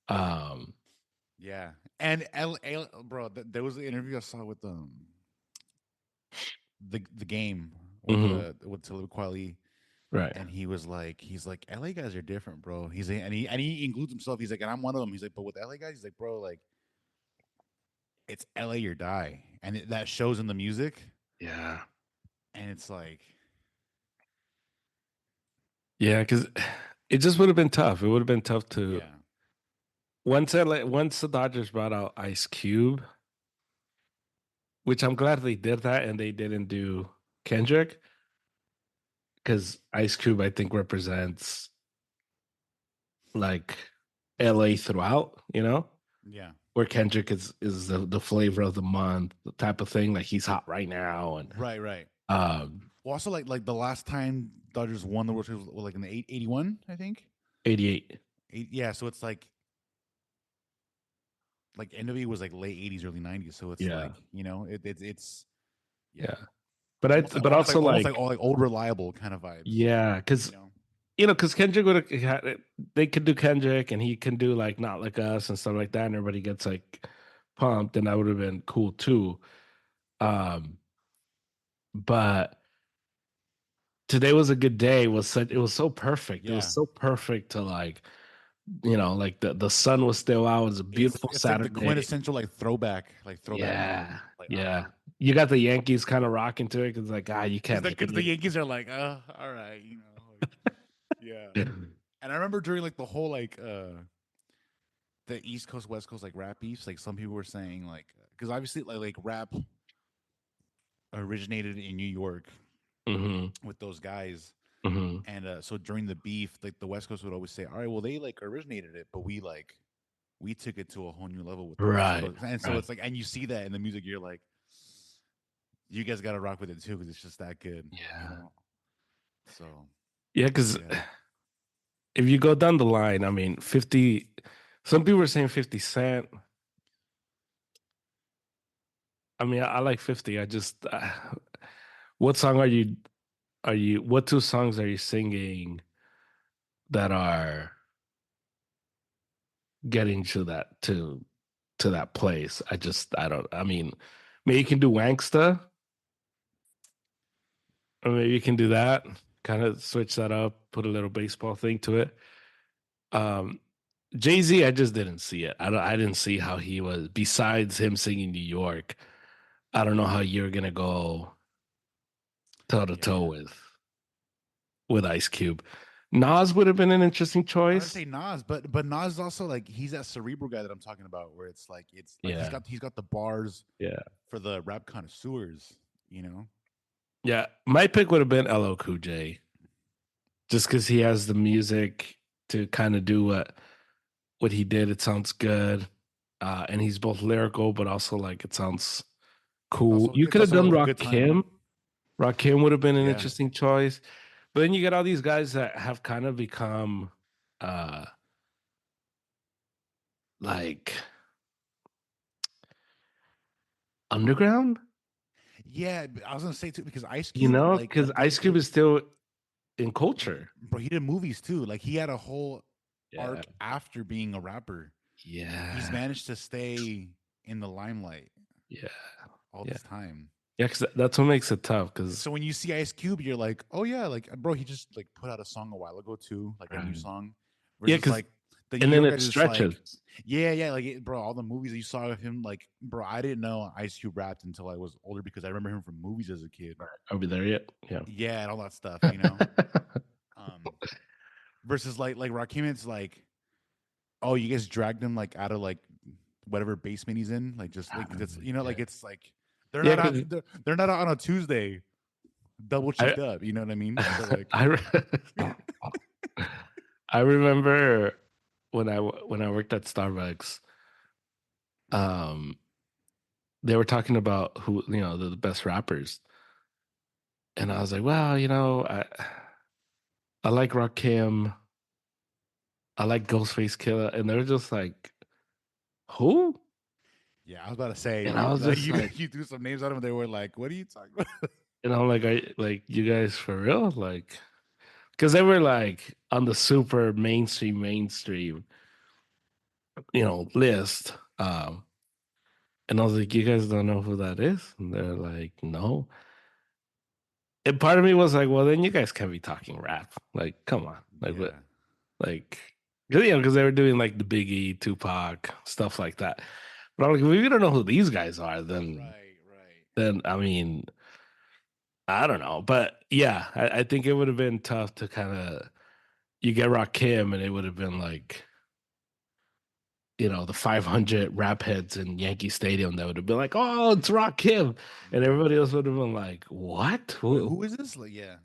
Um yeah, and bro, there was an interview I saw with the game mhm, with Talib Kweli, right. and he's like LA guys are different, bro. And he includes himself. He's like, and I'm one of them. He's like, but with LA guys, he's like, bro, like it's LA or die, and that shows in the music, Yeah. and it's like, Yeah, because it just would have been tough. It would have been tough to yeah, once the Dodgers brought out Ice Cube, which I'm glad they did that and they didn't do Kendrick, because Ice Cube I think represents like LA throughout, yeah, where Kendrick is the flavor of the month, the type of thing. Like he's hot right now, and right, right. um Well, also like the last time Dodgers won the World Series was like in the 81, I think. 88. Yeah, so it's like NWA was like late 80s, early 90s. So it's Yeah, like it's yeah, yeah. But I but also almost like like all like old reliable kind of vibes. yeah, You because know, because Kendrick would have they could do Kendrick and he can do like Not Like Us and stuff like that, and everybody gets like pumped, and that would have been cool too. Um, but today was a good day. It was so perfect. It was yeah. so perfect to like like the sun was still out. It was a beautiful It's like the Saturday. quintessential like throwback Yeah, moment. Like yeah. You got the Yankees kind of rocking to it because like you because can't the hate. Yankees are like, all right, like, yeah. And I remember during like the whole the East Coast West Coast like rap beefs, like some people were saying like because obviously like rap originated in New York Hmm. with those guys. Hmm. And so during the beef, like the West Coast would always say, "All right, well they like originated it, but we took it to a whole new level with the West Right, Coast." And so right. it's like, and you see that in the music, you're like, you guys got to rock with it too because it's just that good, you Yeah, know. So yeah. Because yeah, if you go down the line, I mean, 50, some people are saying 50 Cent. I mean, I like 50. I just, what song what two songs are you singing that are getting to that place? I don't, I mean, maybe you can do Wanksta, or maybe you can do that, kind of switch that up, put a little baseball thing to it. Um, Jay-Z, I just didn't see it. I didn't see how he was, besides him singing New York. I don't know how you're gonna go toe to toe yeah. with Ice Cube. Nas would have been an interesting I would choice. say Nas, but Nas is also like he's that cerebral guy that I'm talking about, where it's like Yeah, he's got the bars yeah, for the rap connoisseurs, you know. yeah. My pick would have been LL Cool J, just because he has the music to kind of do what he did. It sounds good, and he's both lyrical, but also like it sounds cool. You It's could have also done a good time. Rakim. Rakim would have been an Yeah, interesting choice. But then you get all these guys that have kind of become uh like underground, Yeah, I was gonna say too because Ice you Cube, know, like because Ice Cube is still in he, culture. bro, he did movies too. Like he had a whole Yeah. arc after being a rapper. He's Yeah. managed to stay in the limelight Yeah. all Yeah. this time. Yeah, because that's what makes it tough. Because So when you see Ice Cube, you're like, oh yeah, like bro, he just like put out a song a while ago too, like a new song. yeah, Versus because like the New and then York it guys, just like, stretches. yeah, like bro, all the movies that you saw of him, like bro, I didn't know Ice Cube rapped until I was older because I remember him from movies as a kid. Are we there yet? Yeah. Yeah, and all that stuff, you know. Um, versus like Rakim, it's like, oh, you guys dragged him like out of like whatever basement he's in, like just like that's Yeah. like it's like they're Yeah, not out, because they're not out on a Tuesday, double I cheeked up, you know what I mean? So like, I I remember when I worked at Starbucks, um, they were talking about who the best rappers, and I was like, well, I like Rakim, I like Ghostface Killer, and they're just like, who? yeah, I was about to say And I you was like just like, you threw some names at them. They were like, "What are you talking about?" and I'm like, like you guys for real? Like, because they were like on the super mainstream, list. And I was like, you guys don't know who that is? And they're like, no. And part of me was like, well, then you guys can't be talking rap. Like, come on. Like, what? Yeah, Like, because they were doing like the Biggie, Tupac, stuff like that. But I'm like, if we don't know who these guys are, right. then I mean, I don't know. But yeah, I think it would have been tough to kind of you get Rakim and it would have been like, the 500 rap heads in Yankee Stadium that would have been like, oh, it's Rakim. And Yeah. everybody else would have been like, what? Wait, Who? who is this? Like, yeah.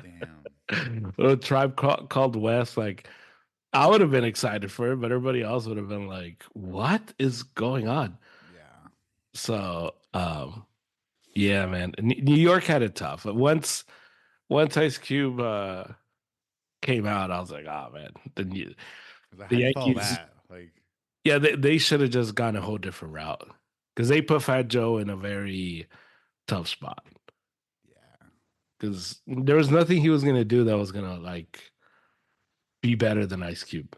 Damn. A tribe called West, like I would have been excited for it, but everybody else would have been like, "What is going on?" Yeah. So, yeah, man, New York had it tough. But once Ice Cube came out, I was like, "Oh man, Like, the how do you follow Yankees, that? Like, yeah, they should have just gone a whole different route because they put Fat Joe in a very tough spot yeah, because there was nothing he was gonna do that was gonna like be better than Ice Cube.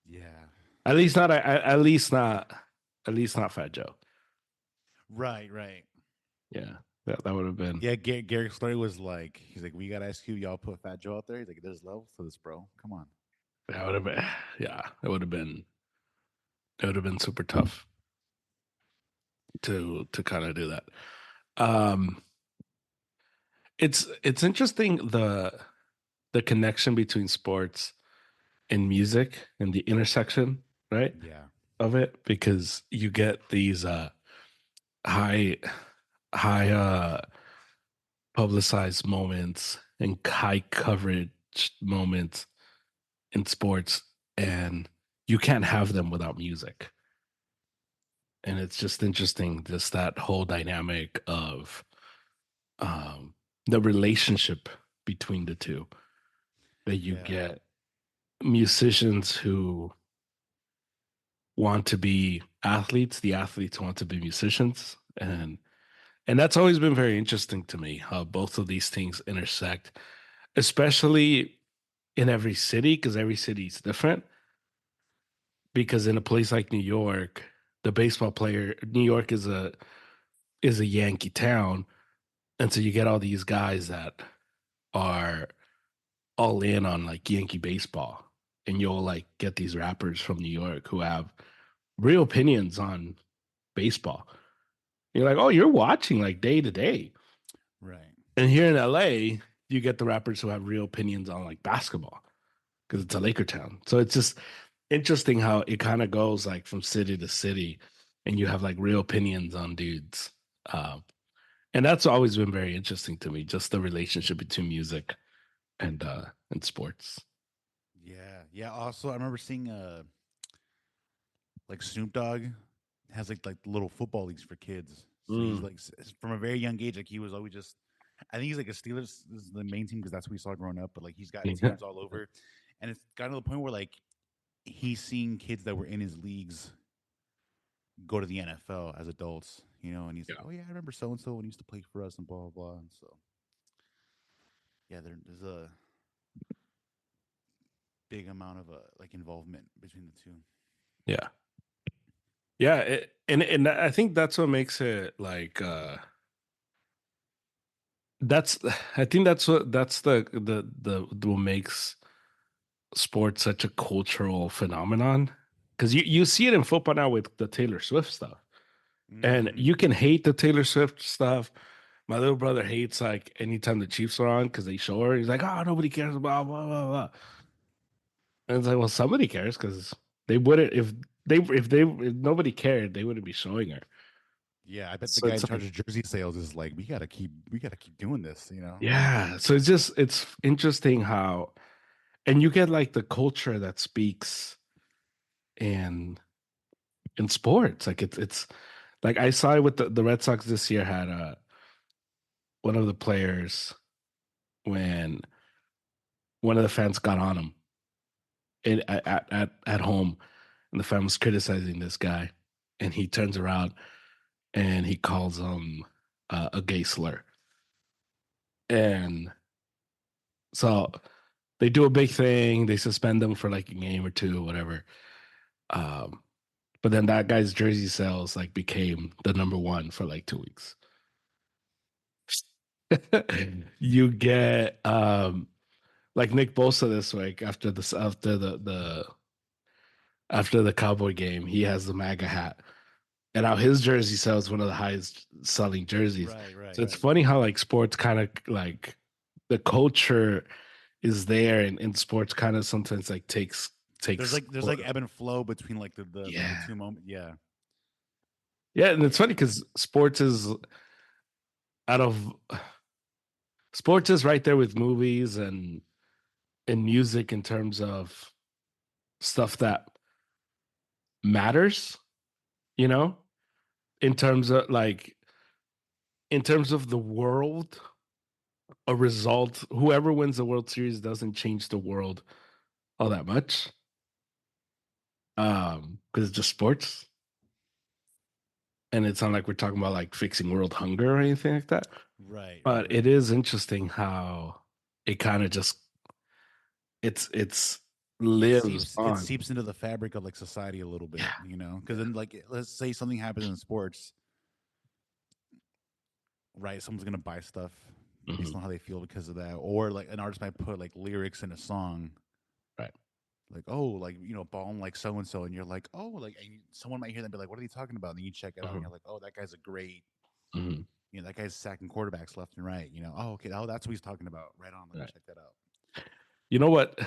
yeah. At least not. At least not. At least not Fat Joe. Right. Yeah, that would have been. Yeah, Garrick story was like, he's like, we got Ice Cube. Y'all put Fat Joe out there. He's like, there's levels to this, bro. Come on. That would have been. Yeah, it would have been. It would have been super tough to kind of do that. Um, it's interesting the connection between sports and music and the intersection, right, Yeah, of it because you get these high high publicized moments and high coverage moments in sports, and you can't have them without music. And it's just interesting, just that whole dynamic of um, the relationship between the two. That you yeah, get musicians who want to be athletes, the athletes want to be musicians, and that's always been very interesting to me how both of these things intersect, especially in every city because every city is different. Because in a place like New York, the baseball player, New York is a Yankee town, and so you get all these guys that are all in on like Yankee baseball, and you'll like get these rappers from New York who have real opinions on baseball. You're like, oh, you're watching like day to day. right. And here in LA, you get the rappers who have real opinions on like basketball because it's a Laker town. So it's just interesting how it kind of goes like from city to city, and you have like real opinions on dudes. Um, and that's always been very interesting to me, just the relationship between music and sports. Yeah. Also, I remember seeing like Snoop Dogg has like little football leagues for kids. So he's Mm. like from a very young age, like he was always just I think he's like a Steelers is the main team because that's what we saw growing up. But like he's got Yeah. teams all over, and it's gotten to the point where like he's seeing kids that were in his leagues go to the NFL as adults, and he's like, oh yeah, I remember so and so when he used to play for us and blah blah blah. And so yeah, there's a big amount of like involvement between the two. Yeah. Yeah, and I think that's what makes it like that's I think that's the what makes sports such a cultural phenomenon because you see it in football now with the Taylor Swift stuff. And Mm-hmm. you can hate the Taylor Swift stuff. My little brother hates like anytime the Chiefs are on because they show her. He's like, oh, nobody cares, blah, blah, blah, blah. And it's like, well, somebody cares because they wouldn't if nobody cared, they wouldn't be showing her. Yeah, I bet the So guy it's in charge like, of jersey sales is like, we gotta keep doing this. yeah. So it's interesting how and you get like the culture that speaks in in sports. Like it's like I saw it with the Red Sox this year had one of the players when one of the fans got on him at home, and the fan was criticizing this guy, and he turns around and he calls him a gay slur, and so they do a big thing. They suspend him for like a game or two, or whatever. Um, but then that guy's jersey sales like became the number one for like 2 weeks. You get like Nick Bosa this week after the Cowboy game, he has the MAGA hat. And now his jersey sells one of the highest selling jerseys. Right, So right. it's funny how like sports kind of like the culture is there and sports kind of sometimes like There's takes like there's like ebb and flow between like the yeah. two moments. Yeah, Yeah, and it's funny because out of sports is right there with movies and music in terms of stuff that matters, you know, in terms of like in terms of the world, a result, whoever wins the World Series doesn't change the world all that much. Because it's just sports. And it's not like we're talking about like fixing world hunger or anything like that. right, right, But it right. is interesting how it kind of just it's It lives seeps it on. seeps into the fabric of like society a little bit, Yeah. because then like let's say something happens in sports, right? Someone's gonna buy stuff based Mhm. on how they feel because of that, or like an artist might put like lyrics in a song, Right. like oh, like balling like so and so, and you're like oh, like and someone might hear that and be like, what are they talking about? And then you check it out, and Mhm. you're like, oh, that guy's a great, Mhm. that guy's sacking quarterbacks left and right. Oh, okay, oh, that's what he's talking about. Right on, let me Right. check that out. You know what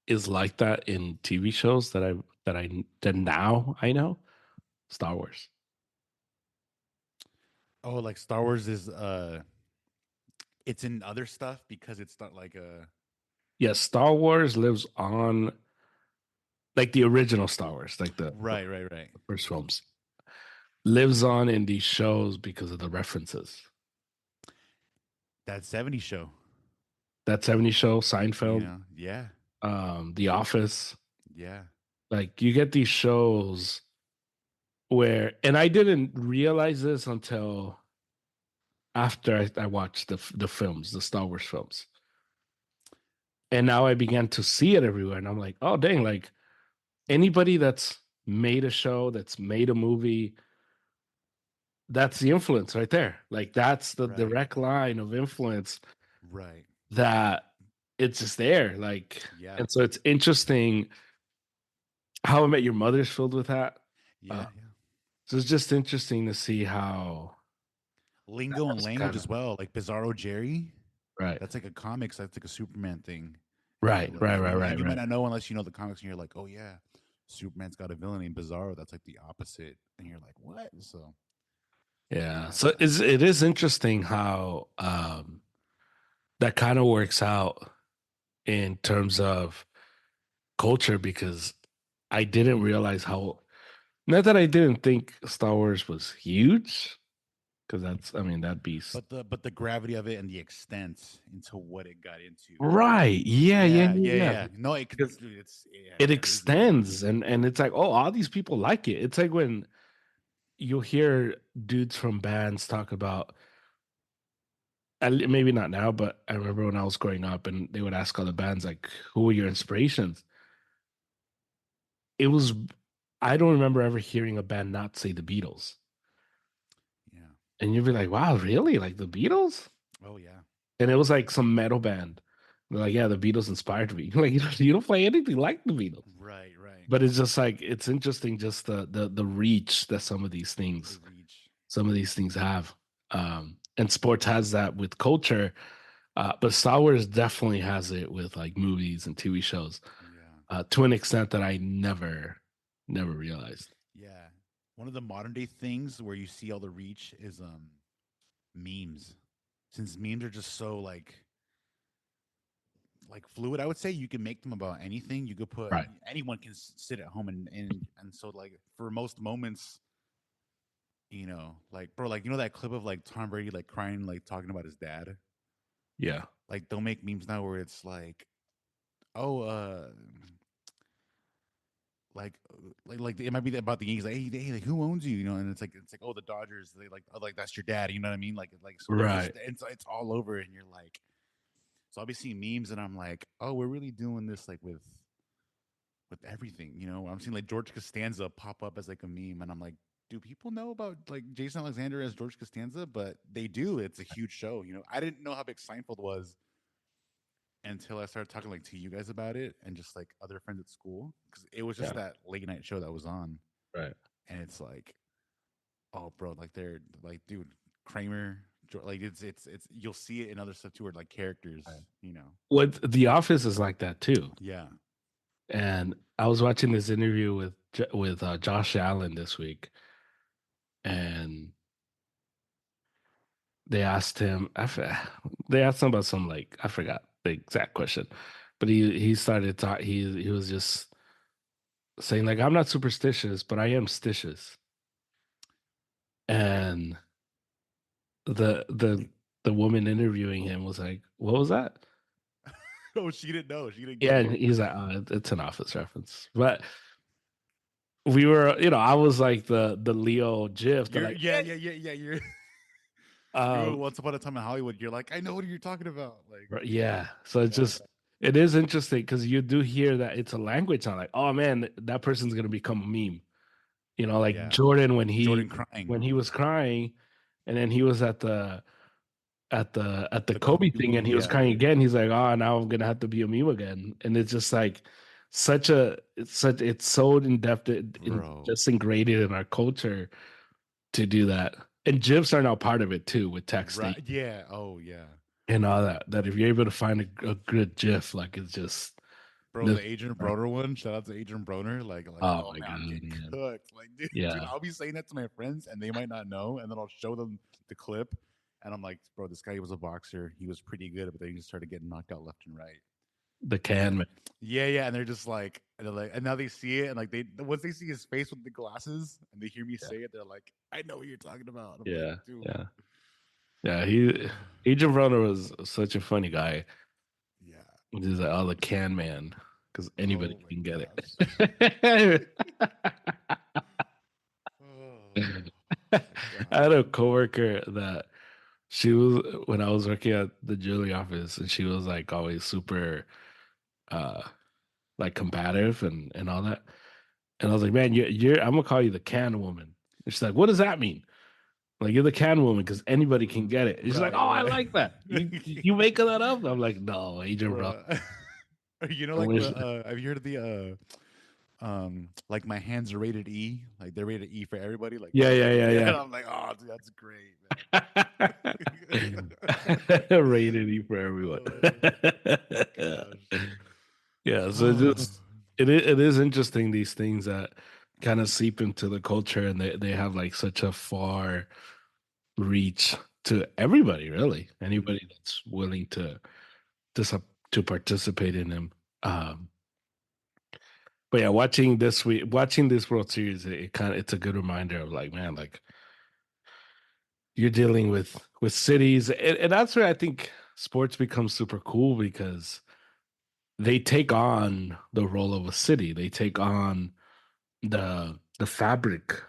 is like that in TV shows that now I know? Star Wars. Oh, like Star Wars is it's in other stuff because it's not like a Yes, Star Wars lives on like the original Star Wars, like the right, right, right. first films, lives on in these shows because of the references. That '70s show, That 70s show, Seinfeld, yeah, The Office, yeah. like you get these shows where, and I didn't realize this until after I watched the films, the Star Wars films, and now I began to see it everywhere, and I'm like, oh dang, like anybody that's made a show, that's made a movie, that's the influence right there. Like that's the Right, direct line of influence right. that it's just there. Like, Yeah, and so it's interesting. How I Met Your Mother's filled with that. Uh, yeah, yeah. so it's just interesting to see how Lingo and that's language kind of as well, like Bizarro Jerry. right, That's like a comics. That's like a Superman thing. right, right, right, And right, you might right. not know unless you know the comics, and you're like, oh yeah, Superman's got a villain named Bizarro. That's like the opposite, and you're like, what? So Yeah. yeah, So it is interesting how that kind of works out in terms of culture because I didn't realize how not that I didn't think Star Wars was huge, because that's, I mean, that beast. But the gravity of it and the extent into what it got into. Right. Yeah. Yeah. Yeah, Yeah. yeah, Yeah. yeah. No, it could, Because dude, it's yeah, it it's crazy. extends, and it's like, oh, all these people like it. It's like when you'll hear dudes from bands talk about, maybe not now, but I remember when I was growing up and they would ask other bands, like, who were your inspirations? It was, I don't remember ever hearing a band not say the Beatles. Yeah. And you'd be like, wow, really? Like the Beatles? Oh yeah. And it was like some metal band. They're like, yeah, the Beatles inspired me. Like, you don't play anything like the Beatles. Right, right. But it's just like, it's interesting just the reach that The reach. some of these things have. And sports has that with culture. But Star Wars definitely has it with like movies and TV shows, Yeah. to an extent that I never realized. Yeah. One of the modern day things where you see all the reach is memes. Since memes are just so like fluid, I would say you can make them about anything. You could put Right. anyone can sit at home and so like for most moments, like bro, like that clip of like Tom Brady like crying, like talking about his dad. Yeah. Like they'll make memes now where it's like, oh, like it might be about the Yankees, like hey, like who owns you, and it's like oh the Dodgers, they like oh, like that's your dad, you know what I mean? Like so they're just Right. it's all over, and you're like, so I'll be seeing memes, and I'm like, oh, we're really doing this like with everything, I'm seeing like George Costanza pop up as like a meme, and I'm like, do people know about like Jason Alexander as George Costanza? But they do. It's a huge show. I didn't know how big Seinfeld was until I started talking like to you guys about it and just like other friends at school because it was just Yeah. that late night show that was on, Right. and it's like, oh, bro, like they're like, dude, Kramer, like it's you'll see it in other stuff too, where like characters. What The Office is like that too. Yeah. And I was watching this interview with Josh Allen this week, and they asked him. They asked him about some, like, I forgot the exact question, but he started talking. He was just saying like, I'm not superstitious, but I am stitious. And the woman interviewing him was like, "What was that?" Oh, she didn't know. She didn't Yeah, get and it. he's like, It's an Office reference." But we were, I was like the Leo GIF. They're You're like, yeah, yeah, yeah, yeah. You're um, Once Upon a Time in Hollywood. You're like, I know what you're talking about. Like, right, yeah. So it's yeah, just, it is interesting because you do hear that it's a language on, like, oh man, that person's gonna become a meme. Like yeah. Jordan Jordan crying. when he was crying, and then he was at the The Kobe Kobe thing, and movie. he was Yeah, crying again. He's like, oh, now I'm gonna have to be a meme again, and it's just like it's so in depth, bro. just ingrained in our culture to do that. And GIFs are now part of it too, with texting Right. Yeah. Oh, yeah. and all that. That if you're able to find a good GIF, like, it's just Bro, this. the Adrian Broner one. Shout out to Adrian Broner. Like, Oh oh my man, god, I'm getting man. cooked. Like, dude, Yeah, I'll be saying that to my friends, and they might not know, and then I'll show them the clip, and I'm like, bro, this guy was a boxer. He was pretty good, but then he just started getting knocked out left and right. the And can man. yeah, yeah, and they're just like, and now they see it, and like they once they see his face with the glasses, and they hear me Yeah, say it, they're like, I know what you're talking about. And I'm like, yeah, dude, yeah, yeah. Adrian Broner was such a funny guy. yeah. He's like, oh, the can man, because anybody Oh my can get gosh. it. Oh I my god. had a coworker that she was, when I was working at the jewelry office, and she was like always super uh like combative and all that. And I was like, man, you're I'm gonna call you the can woman. And she's like, what does that mean? Like, you're the can woman because anybody can get it. And she's like, Right, oh, I right. like that. You making that up? I'm like, no, Adrian Bro. Bruh. Like Always- the have you heard of the like my hands are rated E? Like they're rated E for everybody. Like Yeah, yeah, yeah, yeah, yeah. and I'm like, oh dude, that's great, man. Rated E for everyone. Oh gosh. Yeah, so it is interesting, these things that kind of seep into the culture, and they have like such a far reach to everybody, really. Mhm. Anybody that's willing to participate in them. Um, but yeah, watching this World Series, it's a good reminder of, like, man, like, you're dealing with cities, and that's where I think sports becomes super cool because they take on the role of a city. They take on the fabric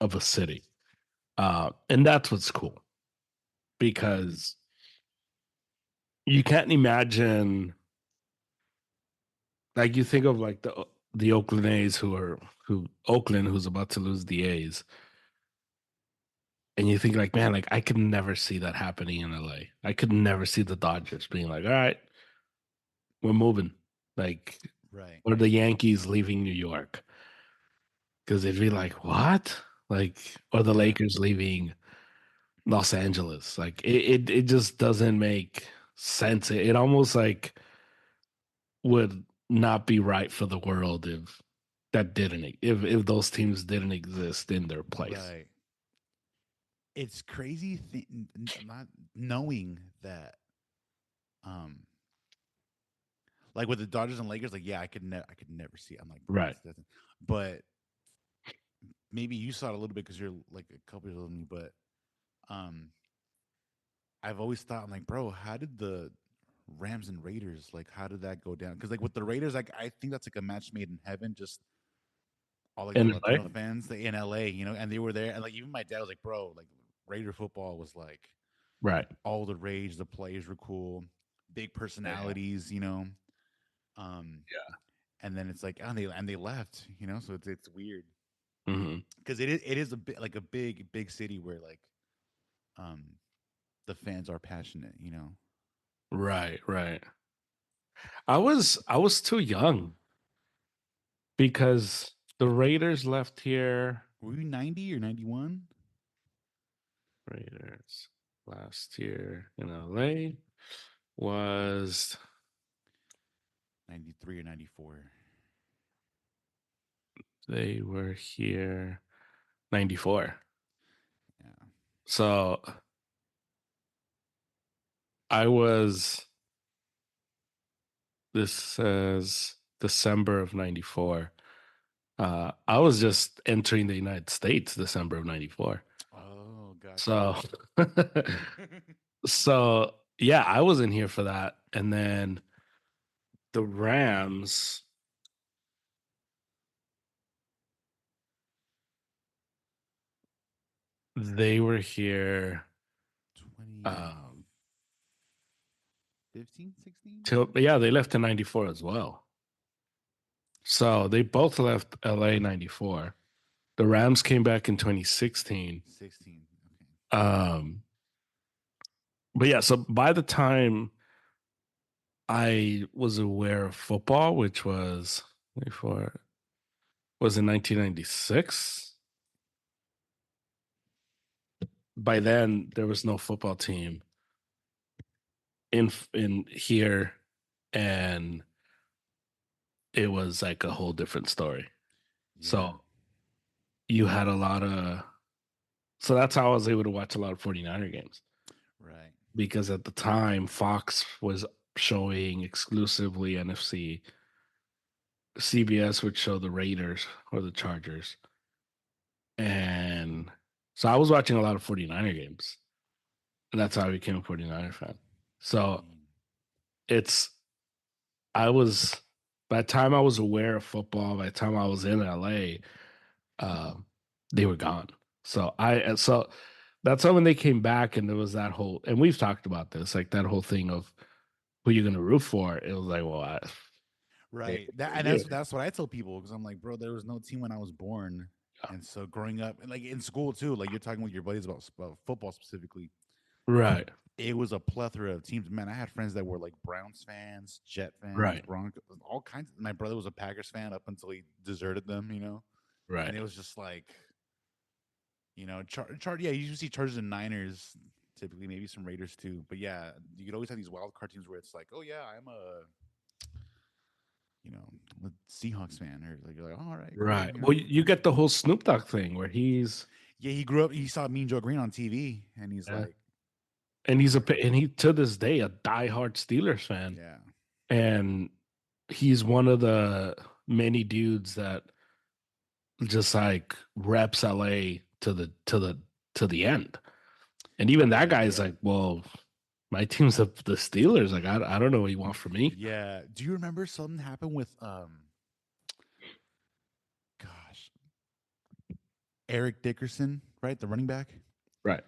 of a city, and that's what's cool because you can't imagine like you think of like the Oakland A's who Oakland who's about to lose the A's, and you think like, man, like I could never see that happening in LA. I could never see the Dodgers being like, all right, we're moving, like, Right. or the Yankees leaving New York because they'd be like, what, like, or the Yeah. Lakers leaving Los Angeles. Like it just doesn't make sense. It almost like would not be right for the world if that didn't if those teams didn't exist in their place. Right. It's crazy not knowing that um like with the Dodgers and Lakers, like yeah, I could never see it. I'm like, bro, Right. but maybe you saw it a little bit because you're like a couple years older than me, but um I've always thought I'm like, bro, how did the Rams and Raiders like how did that go down? Because like with the Raiders, like I think that's like a match made in heaven. Just all like the In Latino LA? fans in LA, and they were there, and like even my dad was like, bro, like Raider football was like Right. all the rage. The players were cool, big Yeah. personalities. Um, Yeah. and then it's like, oh, and they left, so it's weird Hmm. because it is a bit like a big city where like um the fans are passionate. Right. Right. I was too young because the Raiders left here. Were you 90 or 91? Raiders last year in LA was 93 or 94? they were here 94. Yeah. So I was this says December of 94. I was just entering the United States December of 94. Oh, gotcha. So so yeah, I wasn't here for that. And then the Rams, they were here 2015, um 16? till yeah, they left in 94 as well. So they both left LA 94. The Rams came back in 2016. 16. Okay. Um but yeah, so by the time I was aware of football, which was before was in 1996. By then, there was no football team in here, and it was like a whole different story. Yeah. So you had a lot of so that's how I was able to watch a lot of 49er games Right. because at the time Fox was showing exclusively NFC. CBS would show the Raiders or the Chargers. And so I was watching a lot of 49er games. And that's how I became a 49er fan. I So mean, it's I was by the time I was aware of football, by the time I was in LA, uh, they were gone. So that's how when they came back and there was that whole and we've talked about this, like that whole thing of who you're gonna root for. It was like, well, right. That and yeah, that's what I tell people because I'm like, bro, there was no team when I was born, and so growing up, and like in school too, like you're talking with your buddies about football specifically. right, It was a plethora of teams. Man, I had friends that were like Browns fans, Jet fans, right, Broncos, all kinds. My brother was a Packers fan up until he deserted them. And right. it was just like, yeah, you usually see Chargers and Niners typically, maybe some Raiders too. But yeah, you could always have these wild card teams where it's like, oh yeah, I'm a Seahawks fan, or like you're like, oh, all right, cool. Right. Well, you get the whole Snoop Dogg thing where he's Yeah, he grew up. He saw Mean Joe Green on TV, and he's yeah, like, and and he to this day a diehard Steelers fan, yeah, and he's one of the many dudes that just like reps LA to the end. And even that Right. guy is Yeah. like, well, my team's the Steelers. Like, I don't know what you want from me. Yeah. Do you remember something happened with gosh, Eric Dickerson, right? The running back? Right.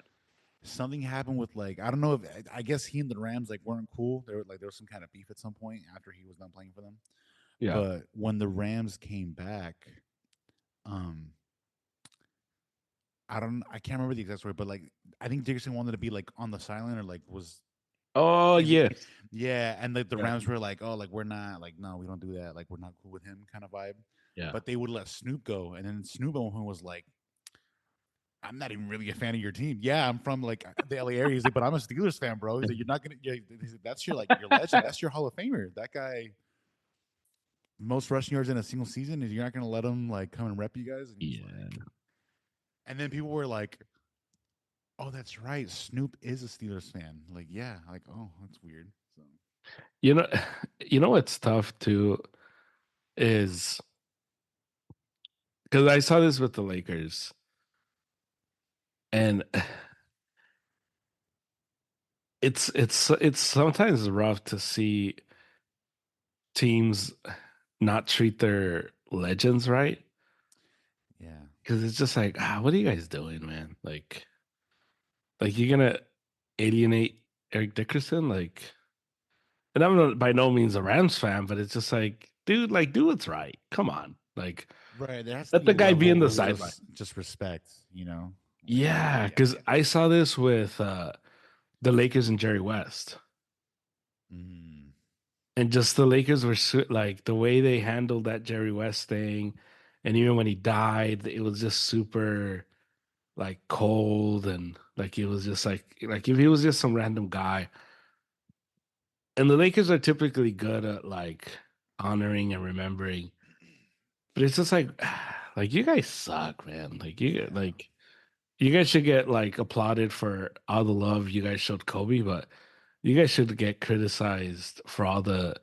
Something happened with like I don't know if I guess he and the Rams like weren't cool. There was some kind of beef at some point after he was done playing for them. Yeah. But when the Rams came back, um I can't remember the exact story, but like I think Dickerson wanted to be like on the sideline or like was Oh, in yes. yeah, and like the Yeah. Rams were like, oh, like we're not like no, we don't do that. Like we're not cool with him kind of vibe. Yeah. But they would let Snoop go, and then Snoop was like, I'm not even really a fan of your team. Yeah, I'm from like the LA area. He's like, but I'm a Steelers fan, bro. He's like, you're not gonna. Yeah, he's like, that's your like your legend. That's your Hall of Famer. That guy, most rushing yards in a single season. Is you're not gonna let him like come and rep you guys? And he's Yeah. like, and then people were like, oh, that's right. Snoop is a Steelers fan. Like, yeah. Like, oh, that's weird. So You know, you know what's tough too is because I saw this with the Lakers, and it's sometimes rough to see teams not treat their legends right yeah, because it's just like, what are you guys doing, man? Like you're gonna alienate Eric Dickerson, like, and I'm not by no means a Rams fan, but it's just like, dude, like, do what's right. Come on, like, right. There has to let be the a guy be in level the where sideline. there's just respect. You know. Like, Yeah, yeah. because I saw this with the Lakers and Jerry West. Mm, And just the Lakers were like the way they handled that Jerry West thing, and even when he died, it was just super like cold and like it was just like if he was just some random guy. And the Lakers are typically good at like honoring and remembering, but it's just like you guys suck, man. yeah. Like you guys should get like applauded for all the love you guys showed Kobe, but you guys should get criticized for all the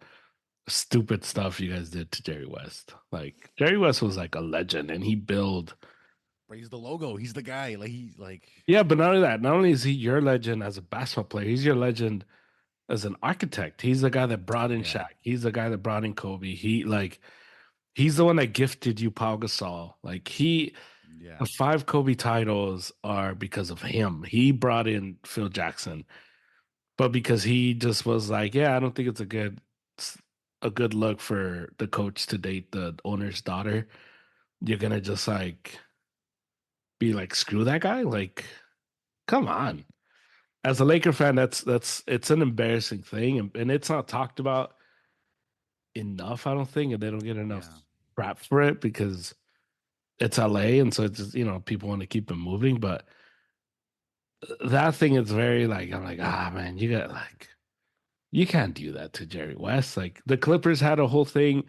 stupid stuff you guys did to Jerry West. Like Jerry West was like a legend and he built But he's the logo. He's the guy. Like he like yeah, but not only that, not only is he your legend as a basketball player, he's your legend as an architect. He's the guy that brought in yeah. Shaq. He's the guy that brought in Kobe. He's the one that gifted you Pau Gasol. Like Yeah. the five Kobe titles are because of him. He brought in Phil Jackson, but because he just was like, yeah, I don't think it's a good look for the coach to date the owner's daughter. You're gonna just like be like, screw that guy? Like, come on. As a Laker fan, that's it's an embarrassing thing, and it's not talked about enough. I don't think, and they don't get enough Yeah. crap for it because it's LA, and so it's just, people want to keep it moving. But that thing is very like I'm like, man, you got like you can't do that to Jerry West. Like the Clippers had a whole thing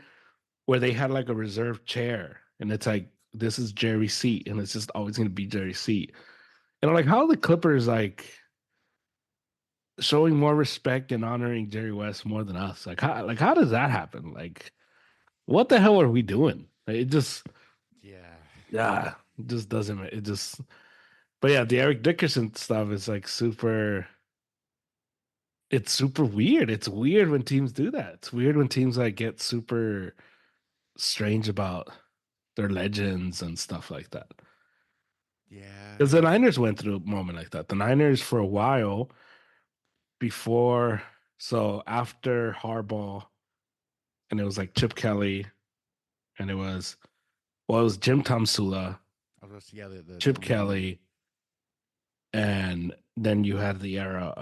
where they had like a reserve chair, and it's like this is Jerry's seat, and it's just always going to be Jerry's seat. And I'm like, how are the Clippers like showing more respect and honoring Jerry West more than us? How does that happen? Like, what the hell are we doing? Like, it just Yeah. yeah, it just doesn't. It just. But yeah, the Eric Dickerson stuff is like super. It's super weird. It's weird when teams do that. It's weird when teams like get super strange about their legends and stuff like that. Yeah. Because the Niners went through a moment like that. The Niners for a while before, so after Harbaugh, and it was like Chip Kelly, and it was Jim Tomsula, I was gonna say, yeah, the Chip leading Kelly, and then you had the era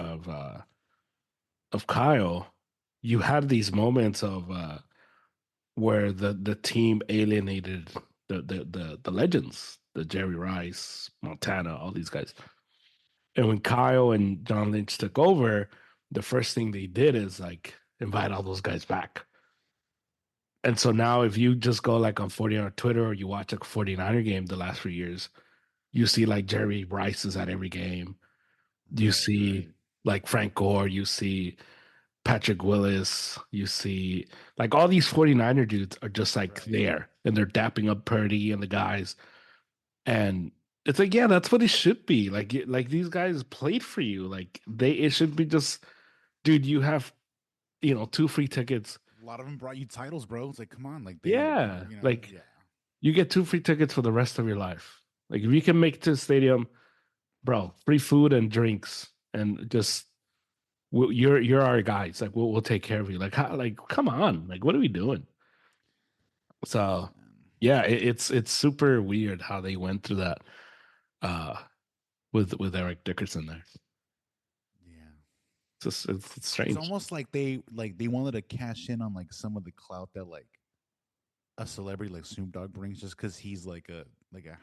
of Kyle. You had these moments of where the team alienated the legends, the Jerry Rice, Montana, all these guys. And when Kyle and John Lynch took over, the first thing they did is like invite all those guys back. And so now if you just go like on 40 on Twitter or you watch a 49er game the last few years, you see like Jerry Rice is at every game. You right, see right, like Frank Gore, you see Patrick Willis, you see like all these 49er dudes are just like right. there and they're dapping up Purdy and the guys. And It's like, yeah, that's what it should be. Like these guys played for you. Like it should be just, dude, you have, 2 free tickets. A lot of them brought you titles, bro. It's like, come on, like Yeah. Like yeah, you get 2 free tickets for the rest of your life. Like if you can make it to the stadium, bro, free food and drinks and just you're our guys. Like we'll take care of you. Like like come on. Like what are we doing? So man. yeah, it's super weird how they went through that uh with Eric Dickerson there. Yeah. It's It's strange. almost like they wanted to cash in on like some of the clout that like a celebrity like Snoop Dogg brings just because he's like a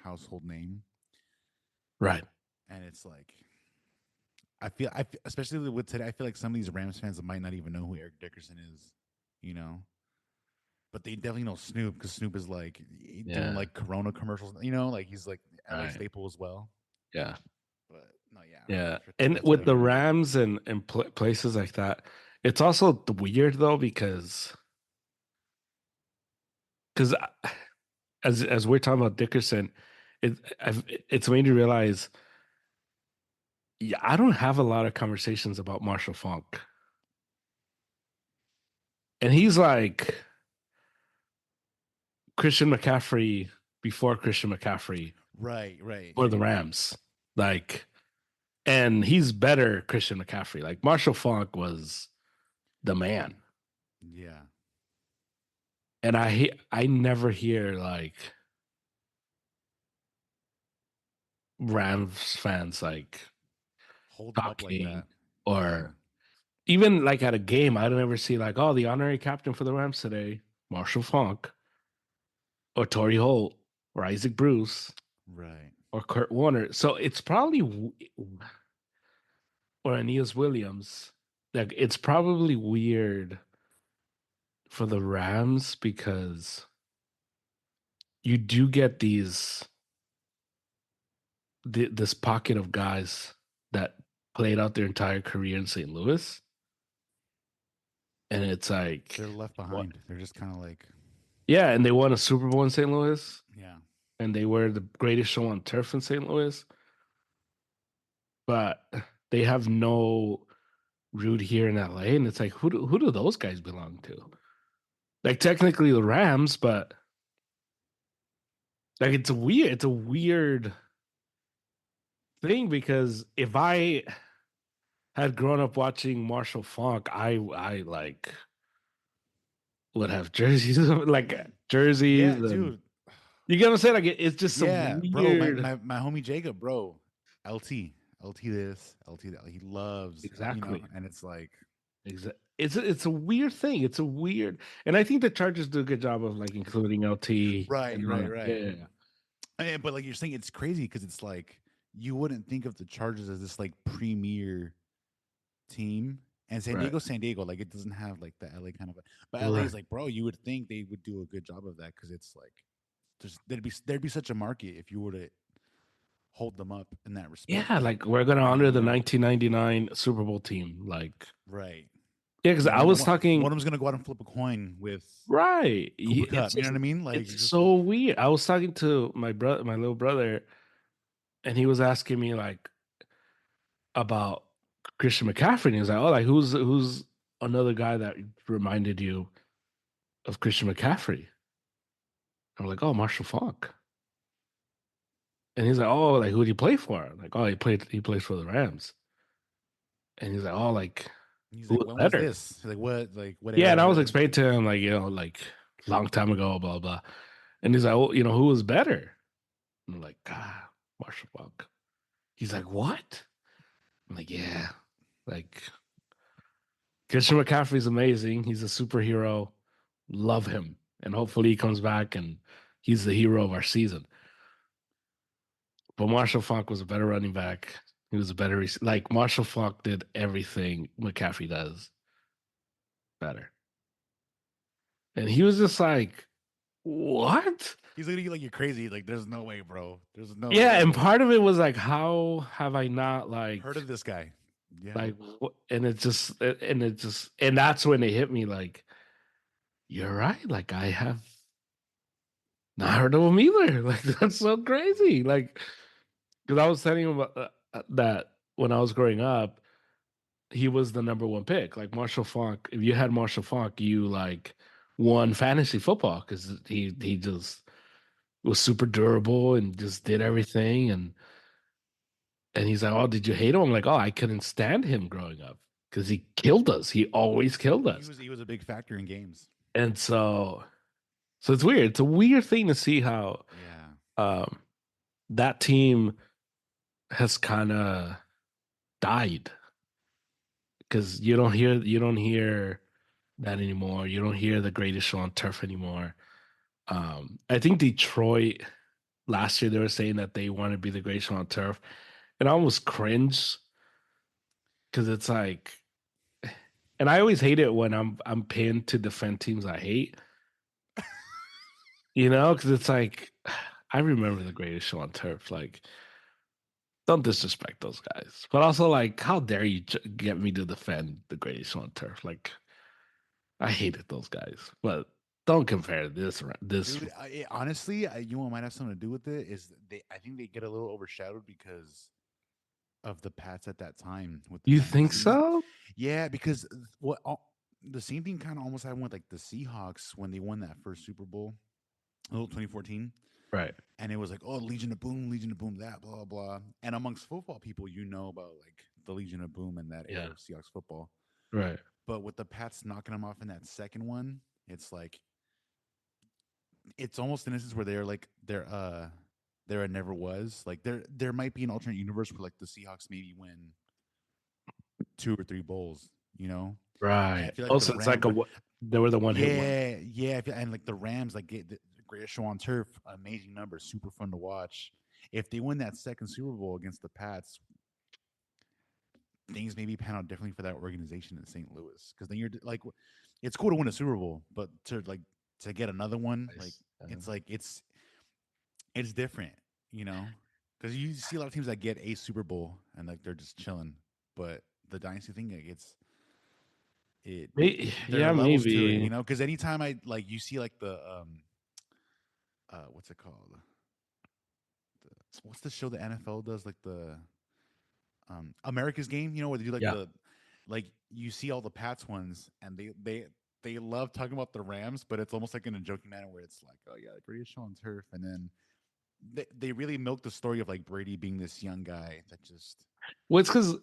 household name. Right. And it's like especially with today, I feel like some of these Rams fans might not even know who Eric Dickerson is, you know. But they definitely know Snoop because Snoop is like doing Yeah. like Corona commercials, like he's like LA Right. staple as well. Yeah. But no, yeah, Yeah. for And tickets, with the whatever. Rams and places like that, it's also weird though because as we're talking about Dickerson, it's made me realize, yeah, I don't have a lot of conversations about Marshall Falk. And he's like Christian McCaffrey before Christian McCaffrey Right, right. for the Rams. Like, and he's better Christian McCaffrey. Like Marshall Falk was the man. Yeah. And I never hear like Rams fans like Hold them up like talking that. Yeah. or even like at a game, I don't ever see like, oh, the honorary captain for the Rams today, Marshall Falk or Torrey Holt or Isaac Bruce Right. or Kurt Warner. So it's probably or Aeneas Williams. Like it's probably weird for the Rams because you do get this pocket of guys that played out their entire career in St. Louis, and it's like They're left what? behind. They're just kind of like, Yeah, and they won a Super Bowl in St. Louis, yeah. and they were the greatest show on turf in St. Louis, but they have no root here in LA, and it's like who do those guys belong to? Like technically the Rams, but like it's a weird thing because if I had grown up watching Marshall Falk, I like would have jerseys like jerseys Yeah, and dude. you get what I'm saying? Like it's just some Yeah, bro. My, weird my my homie Jacob, bro. LT. LT this, LT that. He loves, exactly. and it's like It's a weird thing. It's a weird, and I think the Chargers do a good job of like including LT right, and all right, that. right. Yeah, But like you're saying, it's crazy because it's like you wouldn't think of the Chargers as this like premier team. And right, San Diego, like it doesn't have like the LA kind of, but LA right. is like, bro, you would think they would do a good job of that because it's like, there'd be such a market if you were to hold them up in that Yeah, respect. like we're gonna And honor the 1999 Super Bowl team. Like, right, yeah, because I was one talking. of them's gonna go out and flip a coin with Right. Cooper Cup. It's You know just what I mean? Like it's so weird. I was talking to my little brother, and he was asking me like about Christian McCaffrey. And he was like, "Oh, like who's another guy that reminded you of Christian McCaffrey?" I'm like, "Oh, Marshall Falk." And he's like, "Oh, like who did he play for?" I'm like, "Oh, he plays for the Rams." And he's like, "Oh, like he's who like, was when was better?" this? What Yeah, era and I was was it? explaining to him like, like long time ago, blah blah. And he's like, "Oh, who was better?" And I'm like, "Ah, Marshall Falk." He's like, "What?" I'm like, "Yeah, like Christian McCaffrey's amazing. He's a superhero. Love him, and hopefully he comes back and he's the hero of our season." But Marshall Falk was a better running back. He was a better like Marshall Falk did everything McCaffrey does better, and he was just like, "What?" He's looking at you like you're crazy. Like, there's no way, bro. There's no Yeah, way. and Like, part of it was like, how have I not heard of this guy? Yeah. like, and and that's when it hit me like, you're right. Like, I have not heard of him either. Like, that's so crazy. Like, Because I was telling him about, that when I was growing up, he was the number one pick. Like Marshall Falk, if you had Marshall Falk, you like won fantasy football because he just was super durable and just did everything. And he's like, "Oh, did you hate him?" I'm like, "Oh, I couldn't stand him growing up because he killed us. He always killed us." He was a big factor in games. And so it's weird. It's a weird thing to see how Yeah. um, that team has kind of died because you don't hear that anymore. You don't hear the greatest show on turf anymore. I think Detroit last year they were saying that they want to be the greatest show on turf, and I almost cringe because it's like, and I always hate it when I'm pinned to defend teams I hate, because it's like I remember the greatest show on turf. Like, don't disrespect those guys, but also like, how dare you get me to defend the greatest show on turf? Like, I hated those guys, but don't compare this. Dude, honestly, you know what might have something to do with it is I think they get a little overshadowed because of the Pats at that time with the You think dynasty. so? Yeah, because the same thing kind of almost happened with like the Seahawks when they won that first Super Bowl, 2014, Right, and it was like, oh, Legion of Boom, that blah blah blah. And amongst football people, about like the Legion of Boom and that era yeah, of Seahawks football. right. But with the Pats knocking them off in that second one, it's like it's almost an instance where there never was. Like there might be an alternate universe where like the Seahawks maybe win 2 or 3 bowls, And I Right. feel like the Also, it's like Rams, they were the one hit wonder. yeah, and like the Rams, like get the greatest show on turf, amazing numbers, super fun to watch. If they win that second Super Bowl against the Pats, things maybe pan out differently for that organization in St. Louis. Because then you're like, it's cool to win a Super Bowl, but to get another one, like Nice. it's different, you know. Because you see a lot of teams that get a Super Bowl and like they're just chilling, but the dynasty thing, like it there are Yeah, levels to it, maybe. because anytime I like you see like the what's it called, what's the show the NFL does, like the America's Game, where they do like Yeah. the like you see all the Pats ones and they love talking about the Rams, but it's almost like in a joking manner where it's like, oh yeah, the greatest show on turf, and then they really milk the story of like Brady being this young guy that just, Well, it's because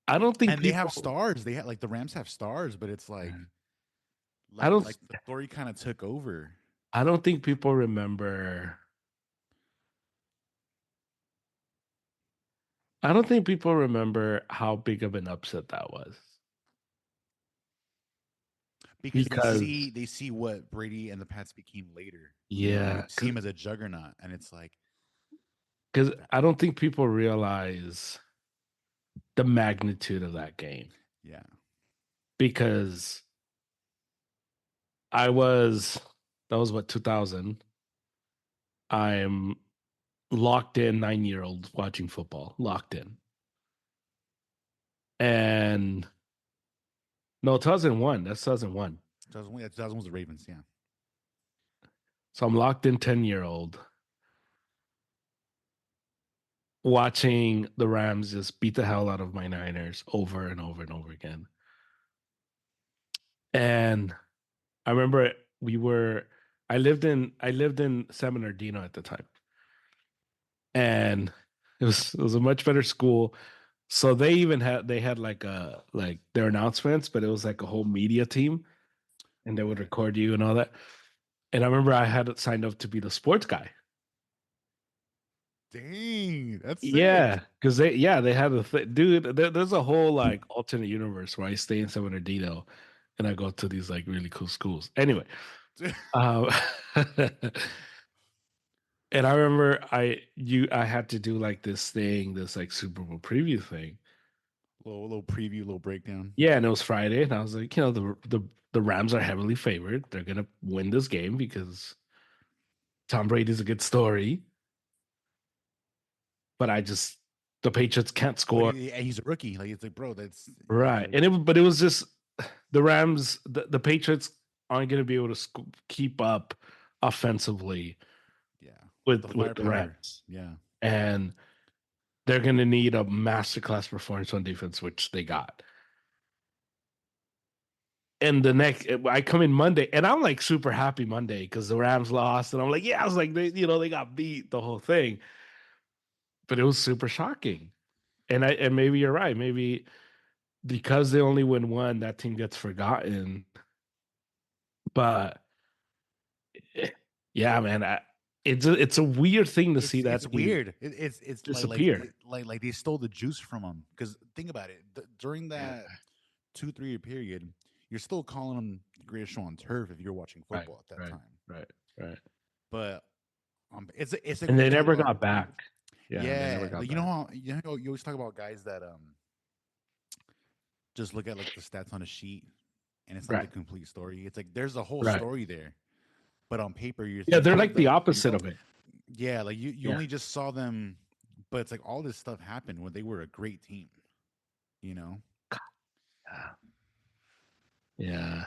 I don't think and they have people. stars, they have like the Rams have stars, but it's I don't. like the story kind of took over. I don't think people remember. I don't think people remember how big of an upset that was Because because they see what Brady and the Pats became later. They yeah, see him as a juggernaut, and it's like, because that, I don't think people realize the magnitude of that game yeah, because I was that was what 2000. I'm locked in 9-year old watching football, locked in. And no, 2001. That's 2001. 2000 was the Ravens, yeah. So I'm locked in 10-year old watching the Rams just beat the hell out of my Niners over and over and over again. And I remember we were I lived in San Bernardino at the time. And it was a much better school. So they had like their announcements, but it was like a whole media team and they would Okay. record you and all that. And I remember I had it signed up to be the sports guy. Dang, that's sick. Yeah, because they had dude. There's a whole like alternate universe where I stay in San Bernardino, and I go to these like really cool schools. Anyway, um, and I remember I had to do like this thing, this like Super Bowl preview thing. Little preview, little breakdown. Yeah, and it was Friday, and I was like, the Rams are heavily favored. They're gonna win this game because Tom Brady's a good story, but the Patriots can't But score. he's a rookie. Like it's like, bro, that's Right. But it was just the Rams, the Patriots aren't going to be able to keep up offensively yeah, the with the firepower. Rams. Yeah, And they're going to need a masterclass performance on defense, which they got. And the next, I come in Monday, and I'm like super happy Monday because the Rams lost, and I'm like, yeah, I was like, they got beat the whole thing, but it was super shocking. And maybe you're right, maybe because they only win one, that team gets forgotten. But yeah, man, it's a weird thing to see that It's team weird. It's disappear. like they stole the juice from them. Because think about it, during Yeah, that 2 3 year period, you're still calling them the greatest show on turf if you're watching right, football at that right, time. right, right. But it's a And they kind never of a got back. Yeah, they never yeah. got Like back. you know you always talk about guys that just look at like the stats on a sheet and it's not the Right, complete story. It's like there's a whole right. story there, but on paper you're Yeah, they're thinking like the opposite of it. yeah, like you Yeah, only just saw them, but it's like all this stuff happened when they were a great team, you know. yeah, yeah.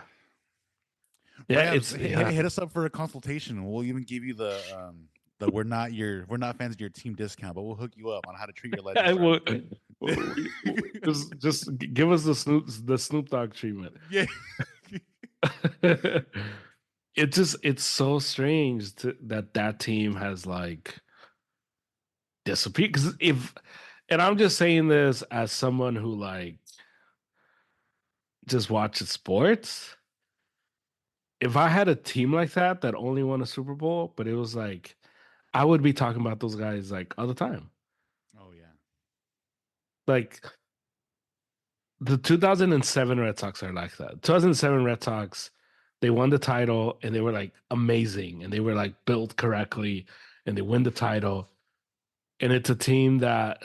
Yeah, Rams, it's yeah. hit us up for a consultation. We'll even give you the we're not fans of your team discount, but we'll hook you up on how to treat your I legends. will, just give us the Snoop Dogg treatment. Yeah. It's so strange that team has like disappeared. Because if, and I'm just saying this as someone who like just watches sports. If I had a team like that only won a Super Bowl, but it was like I would be talking about those guys like all the time. Oh yeah. Like the 2007 Red Sox are like that. 2007 Red Sox, they won the title and they were like amazing and they were like built correctly and they win the title. And it's a team that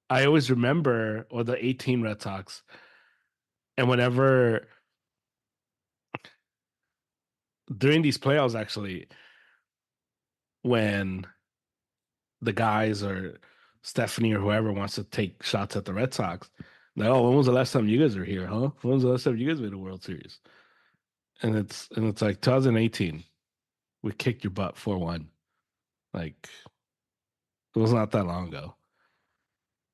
I always remember, or the 18 Red Sox. And whenever during these playoffs, actually, when the guys or Stephanie or whoever wants to take shots at the Red Sox, like, oh, when was the last time you guys were here, huh? When was the last time you guys made a World Series? And it's like 2018. We kicked your butt 4-1. Like it was not that long ago.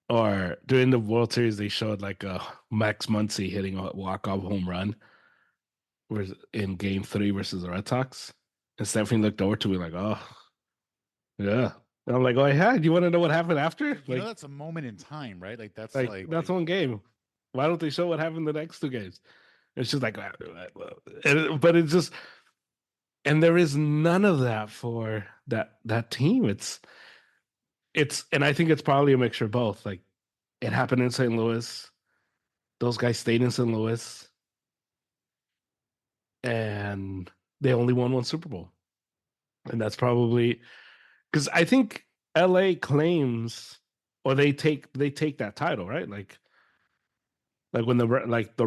Or during the World Series, they showed like a Max Muncy hitting a walk-off home run in Game 3 versus the Red Sox. And Stephanie looked over to me like, "Oh, yeah." And I'm like, "Oh yeah, do you want to know what happened after?" You know that's a moment in time, right? Like that's Like like that's one game. Why don't they show what happened the next two games? It's just like, but it's just, and there is none of that for that team. And I think it's probably a mixture of both. Like it happened in St. Louis. Those guys stayed in St. Louis, and they only won one Super Bowl, and that's probably because I think LA claims or they take that title, right? Like when the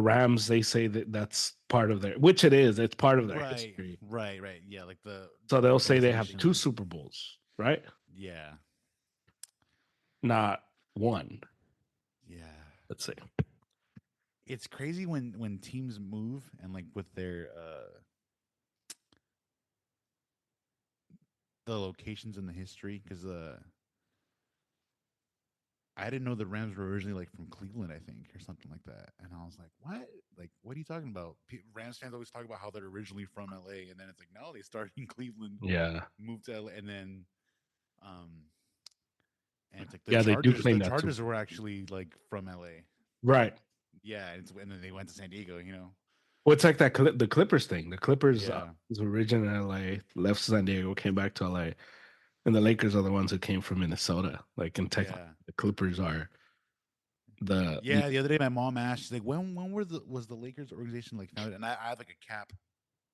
Rams, they say that that's part of their, which it is. It's part of their right, history. right. Yeah, like So the they'll say they have two organization. Super Bowls, right? Yeah, Not one. yeah. Let's say. It's crazy when teams move and like with their the locations in the history because I didn't know the Rams were originally like from Cleveland, I think, or something like that. And I was like, "What? Like, what are you talking about?" Rams fans always talk about how they're originally from LA, and then it's like, no, they started in Cleveland, Yeah, moved to LA, and then, um, and it's like yeah, they do The claim that too. Chargers were actually like from LA. Right. Yeah, and then they went to San Diego. You know. Well, it's like the Clippers thing. The Clippers Yeah, was originated in LA, left San Diego, came back to LA, and the Lakers are the ones who came from Minnesota. Like in tech, yeah, the Clippers are the yeah. The other day, my mom asked, she's like, when were the was the Lakers organization like founded?" And I have like a cap,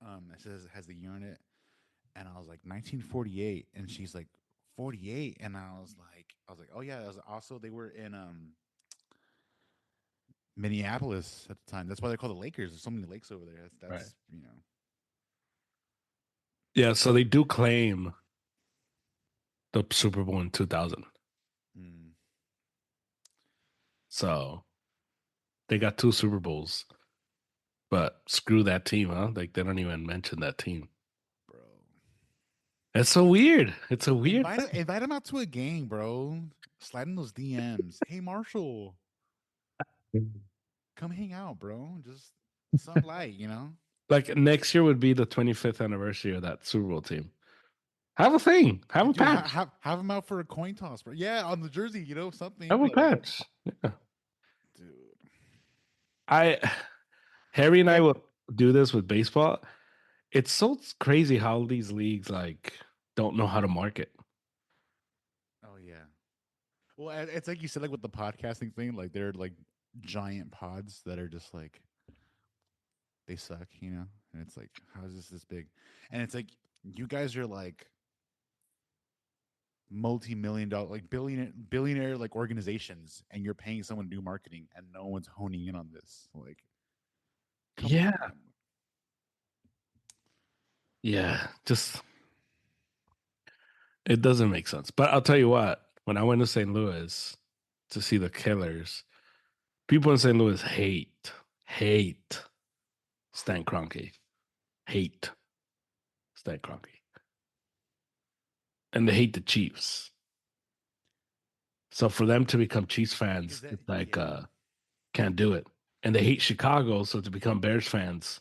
that says it has the year on it, and I was like 1948, and she's like 48, and I was like, oh yeah, that was also they were in Minneapolis at the time. That's why they're called the Lakers. There's so many lakes over there. right. That's you know. Yeah, so they do claim the Super Bowl in 2000. Mm, So they got two Super Bowls, but screw that team, huh? Like they don't even mention that team. bro, It's so weird. It's a weird thing. invite them out to a game, bro. slide in those DMs. Hey Marshall, come hang out, bro. Just some light, you know. Like next year would be the 25th anniversary of that Super Bowl team. Have a thing. Have a Dude, patch. have him out for a coin toss, bro. Yeah, on the jersey, you know, something Have a like, patch. Yeah. dude. I Harry and I Yeah. will do this with baseball. It's so crazy how these leagues like don't know how to market. Oh yeah. Well, it's like you said, like with the podcasting thing, like they're like giant pods that are just like they suck, you know. And it's like, how is this big? And it's like you guys are like multi-million dollar, like billionaire like organizations, and you're paying someone to do marketing, and no one's honing in on this. Like, come on, Yeah. man. Yeah. Just it doesn't make sense. But I'll tell you what, when I went to St. Louis to see the Killers, people in St. Louis hate Stan Kroenke. Hate Stan Kroenke. And they hate the Chiefs. So for them to become Chiefs Because fans, that, it's like yeah, can't do it. And they hate Chicago, so to become Bears fans,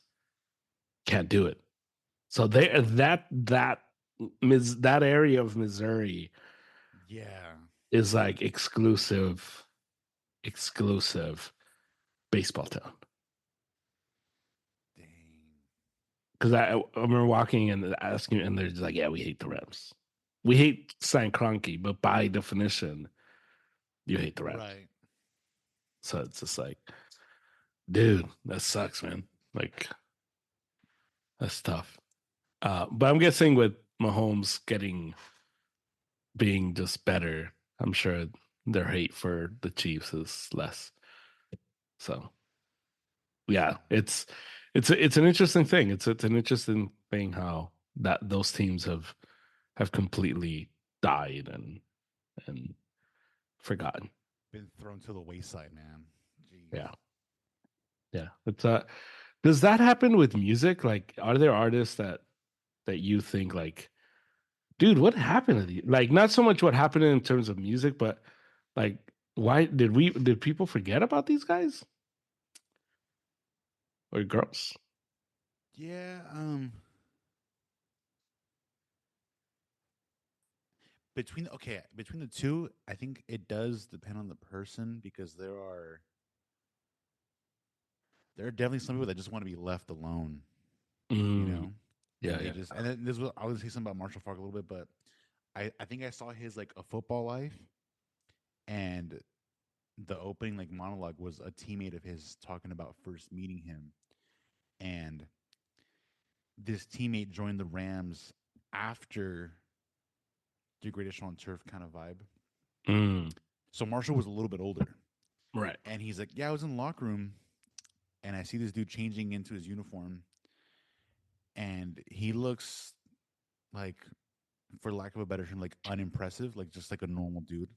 can't do it. So they that area of Missouri yeah, is like exclusive baseball town. dang, Because I remember walking and asking, and they're just like, "Yeah, we hate the Rams. We hate Stan Kroenke, but by definition, you hate the Rams." right. So it's just like, dude, that sucks, man. Like that's tough. But I'm guessing with Mahomes being just better, I'm sure their hate for the Chiefs is less. So yeah, it's an interesting thing. It's an interesting thing how that those teams have completely died and forgotten. Been thrown to the wayside, man. Jeez. Yeah, yeah. It's does that happen with music? Like, are there artists that you think like, dude, what happened to the like? Not so much what happened in terms of music, but like, why did people forget about these guys or girls? Yeah, between the two, I think it does depend on the person because there are definitely some people that just want to be left alone, you Mm, know, and yeah, they yeah. just and then this was I was gonna say something about Marshall Falk a little bit, but I think I saw his like a football life, and the opening like monologue was a teammate of his talking about first meeting him, and this teammate joined the Rams after the Greatest Show on Turf kind of vibe. Mm, So Marshall was a little bit older, right. and he's like, "Yeah, I was in the locker room, and I see this dude changing into his uniform, and he looks like, for lack of a better term, like unimpressive, like just like a normal dude."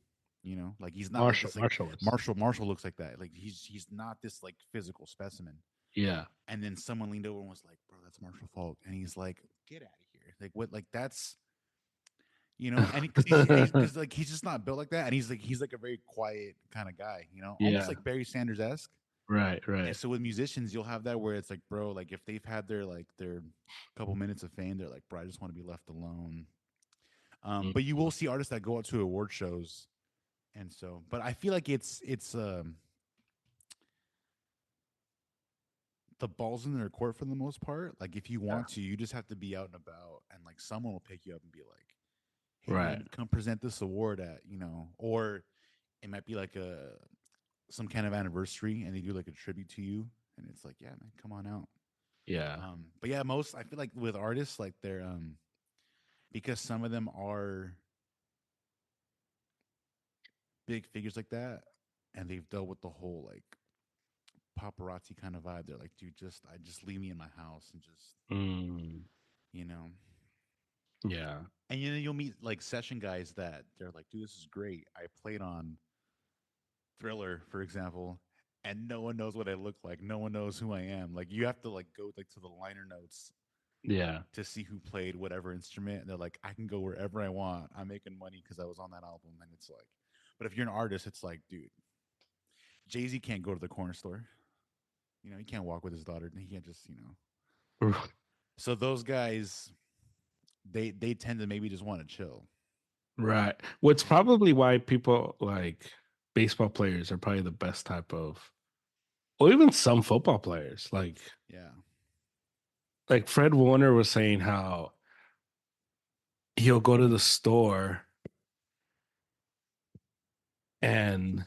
You know, like he's not like Marshall, this. Like Marshall is. Marshall looks like that. Like he's not this like physical specimen. Yeah. And then someone leaned over and was like, "Bro, that's Marshall Falk," and he's like, "Get out of here!" Like what? Like that's, you know, and because because like he's just not built like that, and he's like a very quiet kind of guy, you know, almost Yeah. like Barry Sanders esque. Right, And right. so with musicians, you'll have that where it's like, bro, like if they've had their couple minutes of fame, they're like, bro, I just want to be left alone. Mm. But you will see artists that go out to award shows, and so, but I feel like it's the balls in their court for the most part. Like if you Yeah. want to, you just have to be out and about, and like someone will pick you up and be like, "Hey, Right. man, come present this award at," you know, or it might be like a some kind of anniversary, and they do like a tribute to you, and it's like, yeah, man, come on out. Yeah. But yeah, most I feel like with artists, like they're because some of them are big figures like that, and they've dealt with the whole like paparazzi kind of vibe. They're like, dude, just leave me in my house and just, Mm, you know. yeah. And you know, you'll meet like session guys that they're like, dude, this is great. I played on Thriller, for example, and no one knows what I look like. No one knows who I am. Like you have to like go like to the liner notes Yeah. to see who played whatever instrument. And they're like, I can go wherever I want. I'm making money because I was on that album. And it's like, But if you're an artist, it's like, dude, Jay-Z can't go to the corner store. You know, he can't walk with his daughter. He can't just, So those guys, they tend to maybe just want to chill. Right. What's And probably why people like baseball players are probably the best type of, or even some football players. yeah, Like Fred Warner was saying how he'll go to the store and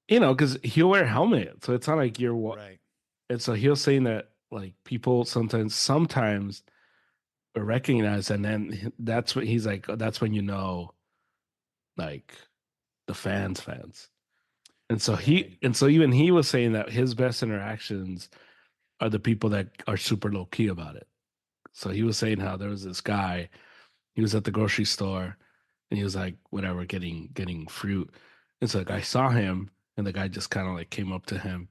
because he'll wear a helmet, so it's not like you're what. right. And so he'll saying that like people sometimes recognize, and then that's what he's like. That's when like the fans. And so Right. even he was saying that his best interactions are the people that are super low key about it. So he was saying how there was this guy, he was at the grocery store and he was like, whatever, getting fruit. And so the guy saw him and the guy just kind of like came up to him,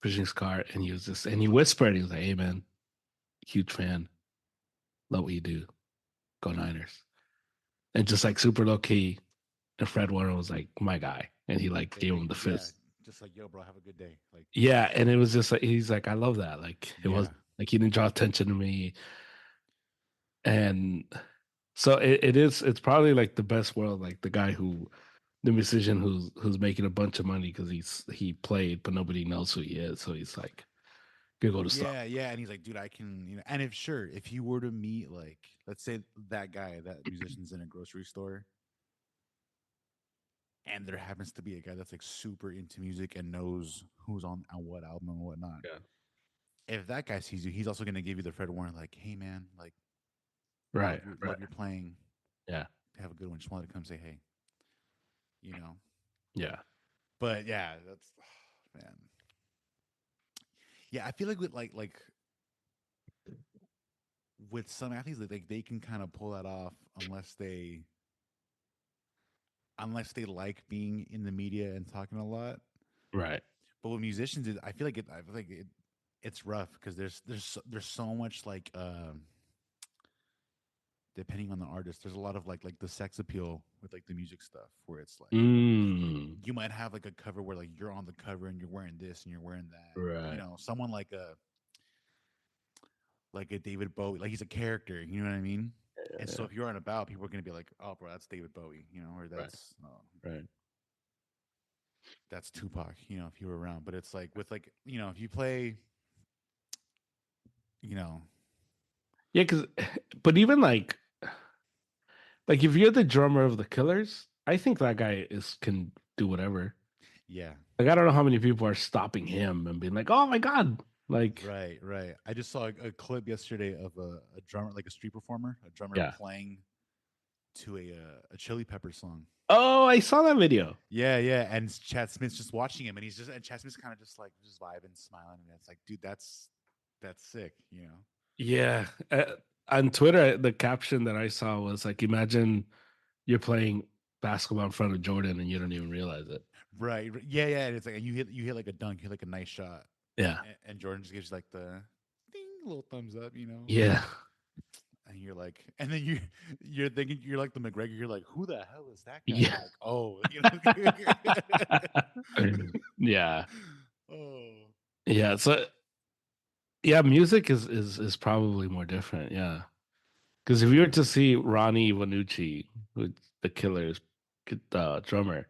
pushing his cart, and he whispered, he was like, hey man, huge fan. Love what you do. Go Niners. And just like super low key. And Fred Warner was like, my guy. And he like gave him the Yeah, fist. just like, yo, bro, have a good day. Like, Yeah, and it was just like he's like, I love that. Like it was yeah, like he didn't draw attention to me. And so it's probably like the best world, like the musician who's making a bunch of money because he played, but nobody knows who he is. So he's like, gonna go to stuff. yeah. And he's like, dude, I can, and if you were to meet, like, let's say that guy, that musician's in a grocery store, and there happens to be a guy that's like super into music and knows who's on what album and whatnot. Yeah. If that guy sees you, he's also gonna give you the Fred Warner, like, hey man, like, Right. Right. love your playing. Yeah. Have a good one. Just wanted to come say hey, you know. Yeah. But yeah, that's man. Yeah, I feel like with some athletes, like they can kind of pull that off unless they like being in the media and talking a lot. Right. But with musicians, I feel like it's rough because there's so much like depending on the artist, there's a lot of like the sex appeal with like the music stuff where it's like Mm. you might have like a cover where like you're on the cover and you're wearing this and you're wearing that. Right. Someone like a David Bowie, like he's a character, you know what I mean? And so Yeah. if you're on about, people are gonna be like, "Oh, bro, that's David Bowie," or Right. Right. that's Tupac, if you were around. But it's like with like if you play, you know, Yeah, because but even like if you're the drummer of the Killers, I think that guy can do whatever. yeah, Like I don't know how many people are stopping him and being like, "Oh my god!" Like, right. I just saw a clip yesterday of a drummer, like a street performer, a drummer yeah. playing to a Chili Pepper song. Oh, I saw that video. Yeah, and Chad Smith's just watching him, and and Chad Smith's kind of just like just vibing, smiling, and it's like, dude, that's sick. Yeah, on Twitter, the caption that I saw was like, "Imagine you're playing basketball in front of Jordan and you don't even realize it." Right. Yeah. And it's like, and you hit like a dunk, you hit like a nice shot, Yeah, and Jordan just gives you like the ding, little thumbs up. yeah, And you're like, and then you're thinking you're like the McGregor. You're like, who the hell is that guy? yeah, You're like, oh, yeah, oh, yeah. So yeah, music is probably more different. Yeah, because if you were to see Ronnie Vanucci with the Killers, drummer,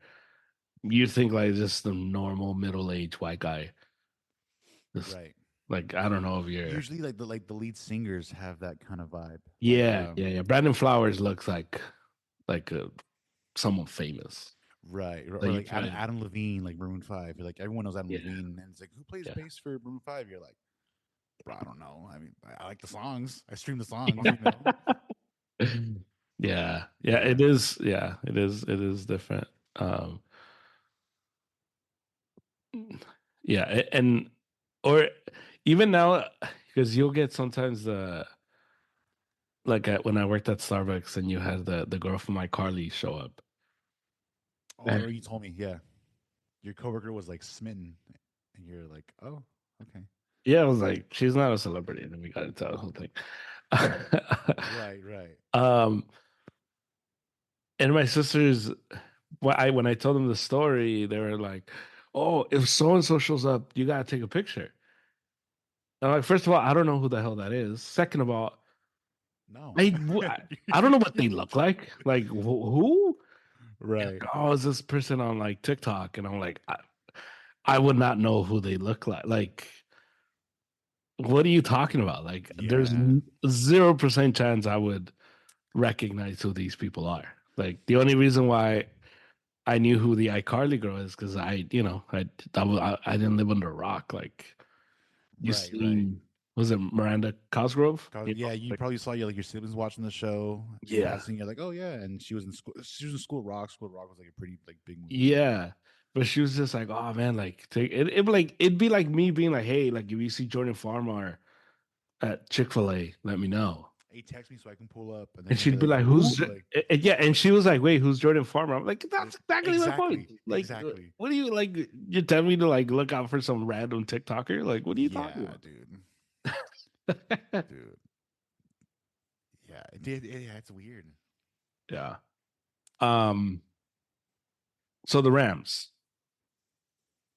you think like just the normal middle-aged white guy. Just right. like I don't know if you're. Usually, like the lead singers have that kind of vibe. Like, Yeah. Brandon Flowers looks like someone famous. So or you like try to, Adam Levine, like Maroon Five. You're like everyone knows Adam yeah, Levine, and it's like who plays yeah, bass for Maroon Five? You're like, bro, I don't know. I mean, I like the songs. I stream the songs. yeah. Yeah. It is, yeah, it is different. Um, yeah, and or even now because you'll get sometimes the like when I worked at Starbucks and you had the girl from iCarly show up. Oh, I remember you told me. Yeah, your coworker was like smitten, and you're like, oh, okay. Yeah, I was like, she's not a celebrity, and then we got into the whole thing. Right. um, and my sister's when I told them the story, they were like, "Oh, if so and so shows up, you gotta take a picture." And I'm like, first of all, I don't know who the hell that is. Second of all, No. I I don't know what they look like. Like who? Right. Oh, is this person on like TikTok? And I'm like, I would not know who they look like. Like, what are you talking about? Like, there's Yeah. 0% chance I would recognize who these people are. Like, the only reason why I knew who the iCarly girl is because I didn't live under a rock. Like, you Right, right. seen was it Miranda Cosgrove? You Yeah, know, you like, probably saw like your siblings watching the show in yeah, passing. You're like, oh yeah, and she was in school. She was in School Rock. School Rock was like a pretty like big movie. yeah. But she was just like, oh man, like take it. It'd be like me being like, hey, like if you see Jordan Farmar at Chick-fil-A, let me know. Hey, text me so I can pull up, and then And you're gonna she'd be be like, like, who? "Who's?" Like, Yeah, and she was like, "Wait, who's Jordan Farmer?" I'm like, "That's exactly my point. exactly, Like, exactly. what do you like? You tell me to like look out for some random TikToker? Like, what are you talking Yeah, about?" dude, dude. Yeah, yeah, it's weird. Yeah. Um. So the Rams,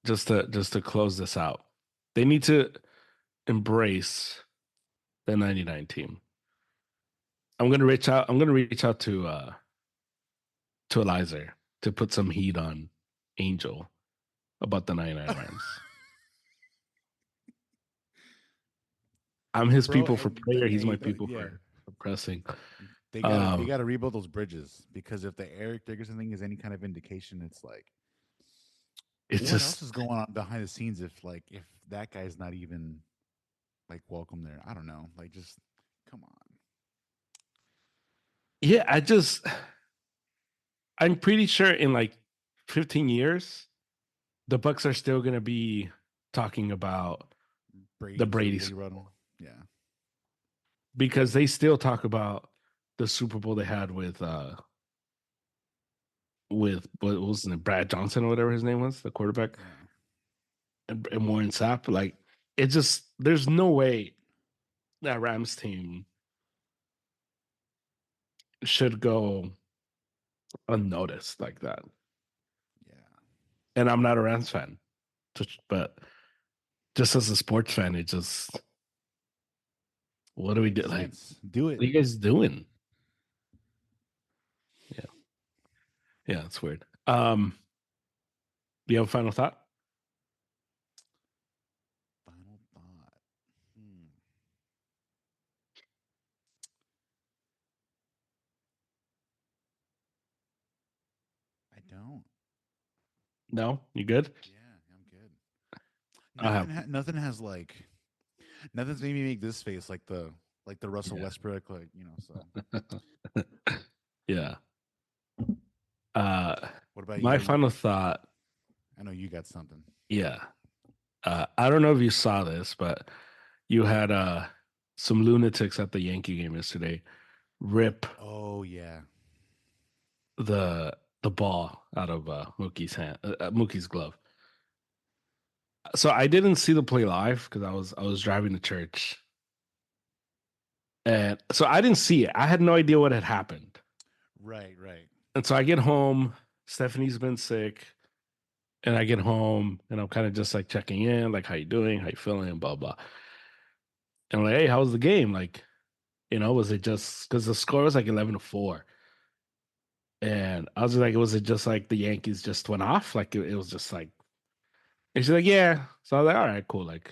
just to close this out, they need to embrace the '99 team. I'm gonna reach out. I'm gonna reach out to Eliza to put some heat on Angel about the '99 Rams. I'm his Bro, people for prayer. He's my people yeah, for pressing. they Um, gotta rebuild those bridges because if the Eric Dickerson thing is any kind of indication, it's like it's what else just is going on behind the scenes if that guy's not even like welcome there. I don't know. Like just come on. yeah. I'm pretty sure in like 15 years, the Bucks are still gonna be talking about the Brady's Brady's illegally run. Yeah. because they still talk about the Super Bowl they had with what was his name, Brad Johnson or whatever his name was, the quarterback, Yeah. and Warren Sapp. Like it just there's no way that Rams team should go unnoticed like that. Yeah. And I'm not a Rams fan, but just as a sports fan, it just what do we do? Makes Like, sense. Do it. what are you guys doing? Yeah, yeah, it's weird. Do you have a final thought? Final thought. Hmm. I don't. No, you good? Yeah, I'm good. I have. Nothing has like nothing's made me make this face like the Russell Yeah, Westbrook like so. yeah. Uh, What about my you? final thought. I know you got something. Yeah. I don't know if you saw this, but you had some lunatics at the Yankee game yesterday rip Oh yeah. the ball out of Mookie's hand, Mookie's glove. So I didn't see the play live because I was driving to church, and so I didn't see it. I had no idea what had happened, Right, right. and so I get home. Stephanie's been sick, and I get home, and I'm kind of just like checking in, like how you doing, how you feeling, blah blah. And I'm like, hey, how was the game? Like, was it just because the score was like 11-4, and I was like, was it just like the Yankees just went off? Like it was just like, and she's like, yeah. So I was like, all right, cool, like.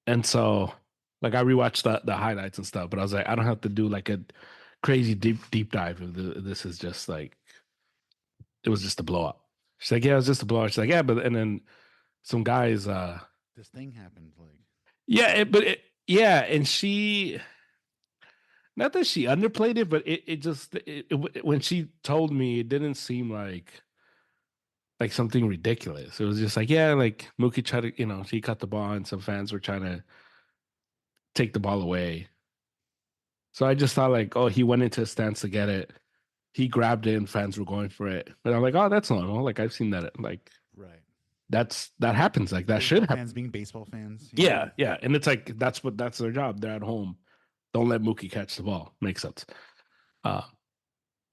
And so, like, I rewatched the highlights and stuff, but I was like, I don't have to do like a crazy deep dive. If this is just like it was just a blow up. She's like, yeah, it was just a blow up. She's like, yeah, but and then some guys, This thing happened like yeah, yeah, and she, not that she underplayed it, but it just when she told me, it didn't seem like something ridiculous. It was just like, yeah, like Mookie tried to, she cut the ball, and some fans were trying to take the ball away. So I just thought like, oh, he went into a stance to get it. He grabbed it and fans were going for it. But I'm like, oh, that's normal. Like I've seen that. Like right. that happens. Like that should Baseball happen. fans being baseball fans. Yeah. Yeah, yeah. And it's like that's their job. They're at home. Don't let Mookie catch the ball. Makes sense. Uh,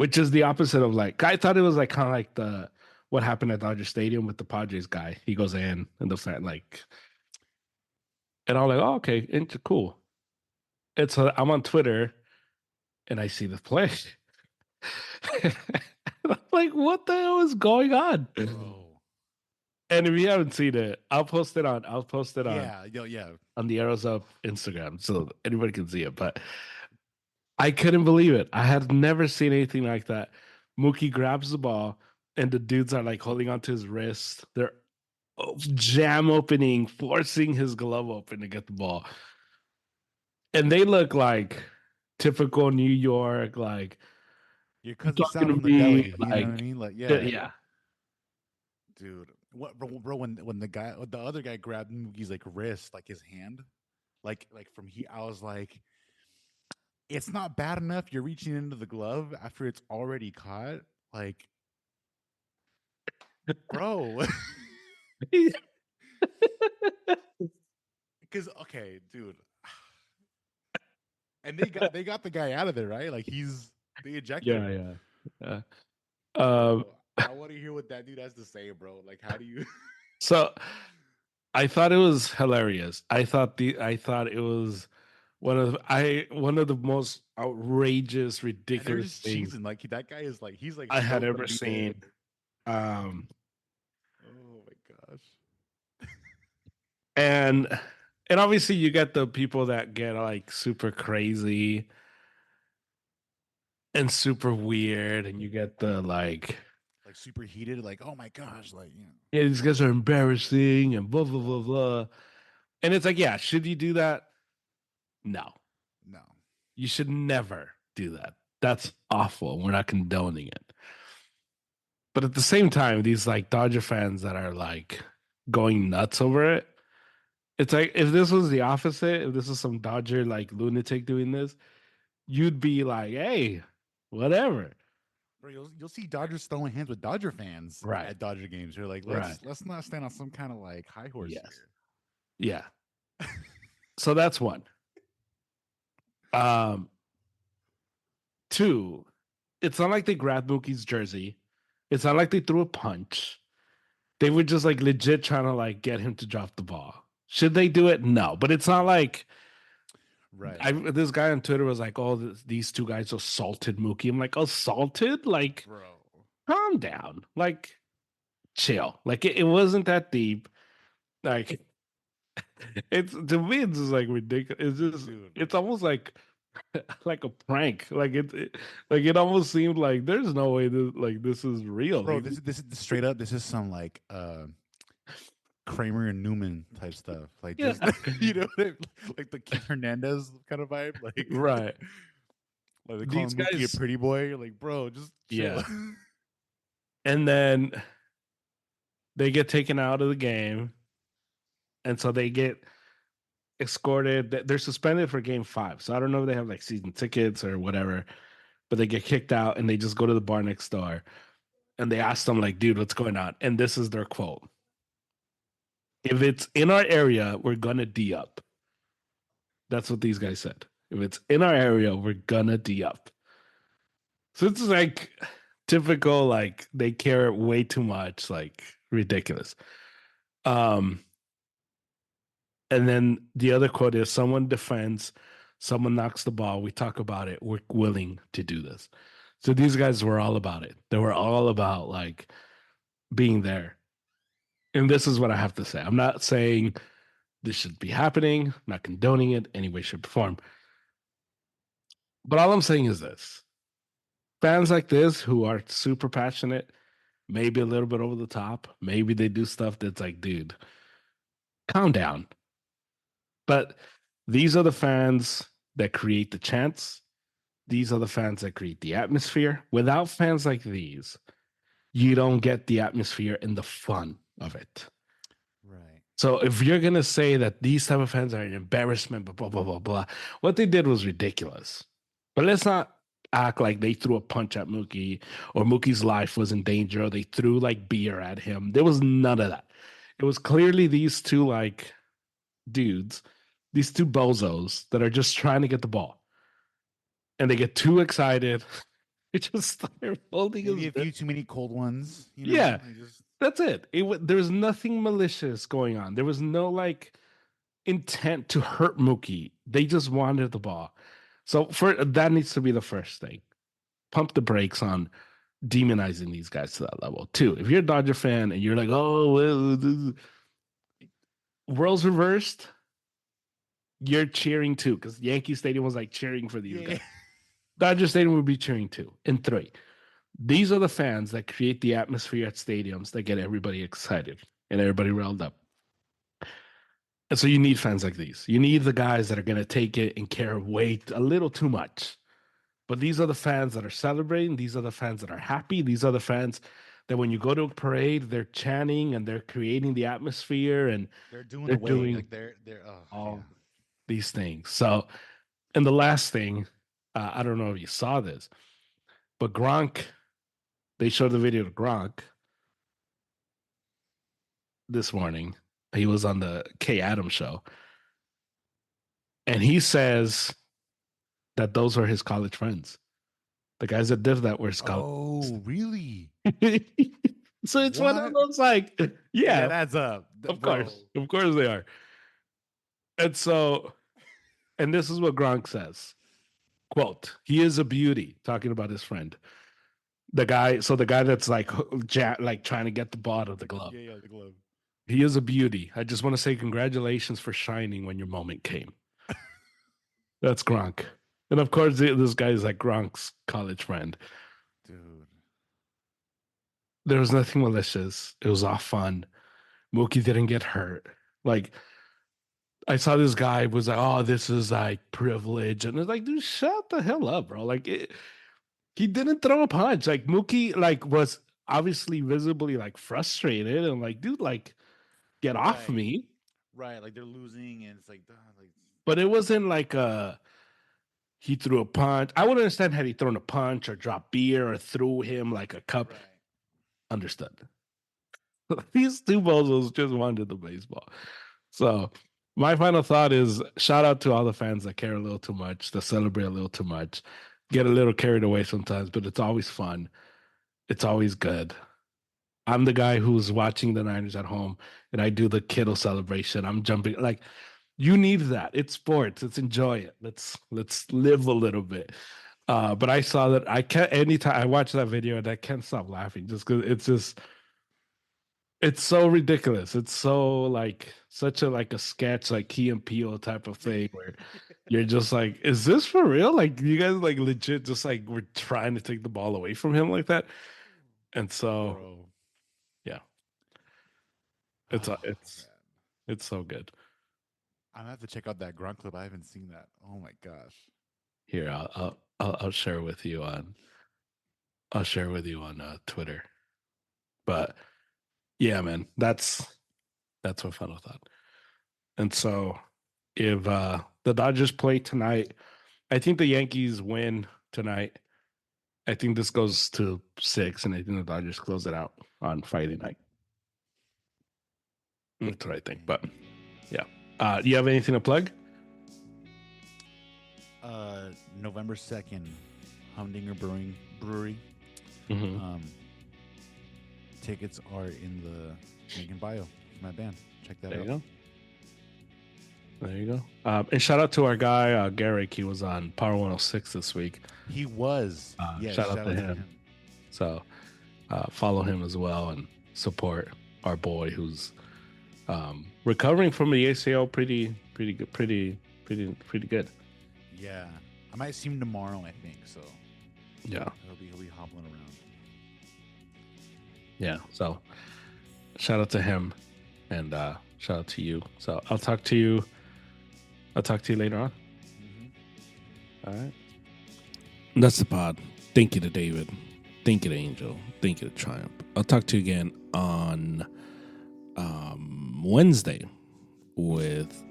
which is the opposite of like I thought it was like kind of like the what happened at Dodger Stadium with the Padres guy. He goes in and the fan like, and I'm like, oh, okay, cool. It's I'm on Twitter and I see the play. I'm like, what the hell is going on? Bro. And if you haven't seen it, I'll post it Yeah, yo, yeah. on the Arrows Up Instagram so anybody can see it. But I couldn't believe it. I had never seen anything like that. Mookie grabs the ball and the dudes are like holding onto his wrist. They're jam opening, forcing his glove open to get the ball. And they look like typical New York, like Your you cousin talking Sal from to the me, deli. You know what I like mean? Like, yeah, yeah, dude. What, bro? When the other guy grabbed Mookie's like wrist, like his hand, like from here, I was like, it's not bad enough. You're reaching into the glove after it's already caught. Like, bro. Because okay, dude. And they got the guy out of there, right? Like they ejected yeah, him. yeah. Yeah. Um, Bro, I want to hear what that dude has to say, bro. Like, how do you? so I thought it was hilarious. I thought it was one of the most outrageous, And they're ridiculous just things cheesing. Like that guy is like he's like I had stoked ever to be there. seen. Um, Oh my gosh. and and obviously you get the people that get like super crazy and super weird, and you get the like, Like super heated. Like, oh my gosh. Like, yeah, these guys are embarrassing and blah blah blah blah. And it's like, yeah, should you do that? No, no. you should never do that. That's awful. We're not condoning it. But at the same time, these like Dodger fans that are like going nuts over it, it's like if this was the opposite, if this was some Dodger like lunatic doing this, you'd be like, hey, whatever. Bro, you'll see Dodgers throwing hands with Dodger fans Right. at Dodger games. You're like, Right. let's not stand on some kind of like high horse Yes. Yeah. So that's one. Um, two, it's not like they grabbed Mookie's jersey. It's not like they threw a punch. They were just like legit trying to like get him to drop the ball. Should they do it? No, but it's not like here. this guy on Twitter was like, "Oh, these two guys assaulted Mookie." I'm like, "Assaulted? Like, Bro. calm down. Like, chill. Like, it wasn't that deep. Like, it's to me, it's just like ridiculous. It's just, Dude. it's almost like a prank. Like like it almost seemed like there's no way this is real. Bro, Like, this is straight up. This is some like Kramer and Newman type stuff. Like yeah, just like the Keith Hernandez kind of vibe. Like right. like they call These him Mookie guys, a pretty boy. You're like, bro, just chill. yeah. And then they get taken out of the game, and so they get escorted. They're suspended for game 5. So I don't know if they have like season tickets or whatever, but they get kicked out and they just go to the bar next door and they ask them, like, dude, what's going on? And this is their quote: if it's in our area, we're gonna D up. That's what these guys said. If it's in our area, we're gonna D up. So it's like typical, like they care way too much, like ridiculous. Um, And then the other quote is someone defends, someone knocks the ball. We talk about it. We're willing to do this. So these guys were all about it. They were all about like being there. And this is what I have to say. I'm not saying this should be happening, I'm not condoning it any way, shape, or form. But all I'm saying is this: fans like this who are super passionate, maybe a little bit over the top, maybe they do stuff that's like, dude, calm down. But these are the fans that create the chants. These are the fans that create the atmosphere. Without fans like these, you don't get the atmosphere and the fun of it. Right. So if you're gonna say that these type of fans are an embarrassment, blah blah blah blah, what they did was ridiculous. But let's not act like they threw a punch at Mookie or Mookie's life was in danger or they threw like beer at him. There was none of that. It was clearly these two like dudes, these two bozos that are just trying to get the ball. And they get too excited They just started holding Maybe his a few too many cold ones. Yeah. I just That's it. There was nothing malicious going on. There was no like intent to hurt Mookie. They just wanted the ball. So that needs to be the first thing. Pump the brakes on demonizing these guys to that level. Two, if you're a Dodger fan and you're like, oh, well, world's reversed, you're cheering too, because Yankee Stadium was like cheering for these guys. Dodger Stadium would be cheering too. And three, these are the fans that create the atmosphere at stadiums that get everybody excited and everybody riled up. And so you need fans like these. You need the guys that are going to take it and care way a little too much. But these are the fans that are celebrating. These are the fans that are happy. These are the fans that when you go to a parade, they're chanting and they're creating the atmosphere and they're doing they're the way. doing Like they're all these things. So, and the last thing, I don't know if you saw this, but Gronk, they showed the video to Gronk this morning. He was on the Kay Adams show. And he says that those are his college friends. The guys that did that were his college Oh, really? So it's one of those like, yeah, that adds up. Of course they are. And so, and this is what Gronk says, quote, he is a beauty, talking about his friend. The guy that's like trying to get the ball out of the glove. Yeah, the glove. He is a beauty. I just want to say congratulations for shining when your moment came. That's Gronk. And of course, this guy is like Gronk's college friend. Dude. There was nothing malicious. It was all fun. Mookie didn't get hurt. Like, I saw this guy was like, oh, this is like privilege. And it's like, dude, shut the hell up, bro. Like, he didn't throw a punch. Like, Mookie, like, was obviously visibly, like, frustrated. And like, dude, like, get off me. Right. Like, they're losing. And it's like, but it wasn't like he threw a punch. I would understand had he thrown a punch or dropped beer or threw him like a cup. Right. Understood. These two bozos just wanted the baseball. So my final thought is shout out to all the fans that care a little too much, that celebrate a little too much, get a little carried away sometimes, but it's always fun. It's always good. I'm the guy who's watching the Niners at home and I do the Kittle celebration. I'm jumping like you need that. It's sports. Let's enjoy it. Let's live a little bit. But I saw that I can't anytime I watch that video and I can't stop laughing just because it's so ridiculous. It's so like such a sketch, like Key and Peele type of thing where you're just like, is this for real? Like you guys like legit just like we're trying to take the ball away from him like that. And so yeah. It's so good. I'm gonna have to check out that Gronk clip. I haven't seen that. Oh my gosh. Here, I'll share with you on Twitter. But yeah, man, that's my final thought. And so if the Dodgers play tonight, I think the Yankees win tonight. I think this goes to 6, and I think the Dodgers close it out on Friday night. That's what I think. But yeah. Do you have anything to plug? November 2nd, Humdinger Brewery. Mm-hmm. Tickets are in the link in bio for my band. Check that out. There you go. And shout out to our guy, Garrick. He was on Power 106 this week. He was. Shout out to him. So follow him as well and support our boy who's recovering from the ACL pretty good. Yeah. I might see him tomorrow, I think. So yeah. He'll be hobbling around. Yeah. So shout out to him and shout out to you. So I'll talk to you later on. Mm-hmm. All right. That's the pod. Thank you to David. Thank you to Angel. Thank you to Triumph. I'll talk to you again on Wednesday with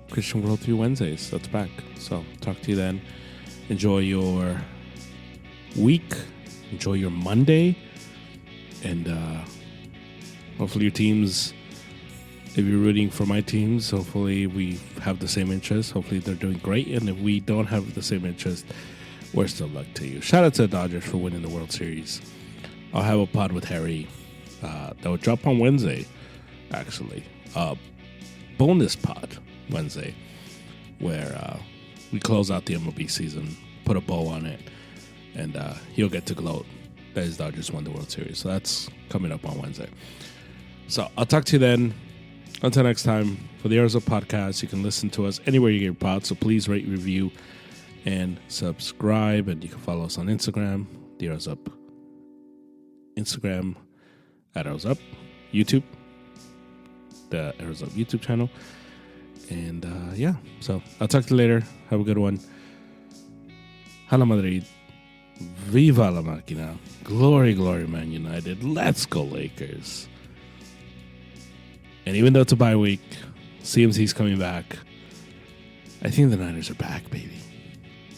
Christian Worldview Wednesdays. That's back. So talk to you then. Enjoy your week. Enjoy your Monday. And hopefully your teams If you're rooting for my teams, hopefully we have the same interest. Hopefully they're doing great. And if we don't have the same interest, we're still luck to you. Shout out to the Dodgers for winning the World Series. I'll have a pod with Harry that will drop on Wednesday, actually. Bonus pod Wednesday, where we close out the MLB season, put a bow on it, and he'll get to gloat that his Dodgers won the World Series. So that's coming up on Wednesday. So I'll talk to you then. Until next time, for the Arrows Up Podcast, you can listen to us anywhere you get your pods. So please rate, review, and subscribe. And you can follow us on Instagram, the Arrows Up Instagram, at Arrows Up, YouTube, the Arrows Up YouTube channel. And yeah, so I'll talk to you later. Have a good one. Hala Madrid. Viva la Máquina. Glory, glory, Man United. Let's go, Lakers. And even though it's a bye week, CMC's coming back. I think the Niners are back, baby.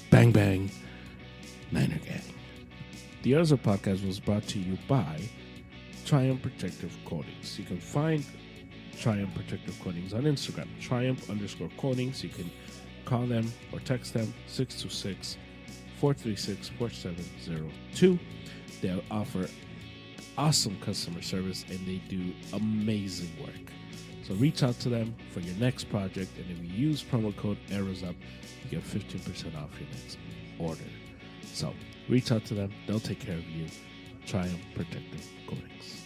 Bang, bang. Niner gang. The Arrows Up Podcast was brought to you by Triumph Protective Coatings. You can find Triumph Protective Coatings on Instagram, Triumph_Coatings. You can call them or text them 626-436-4702. They offer awesome customer service and they do amazing work. So reach out to them for your next project, and if you use promo code ARROWSUP, you get 15% off your next order. So reach out to them, they'll take care of you. Triumph Protective Coatings.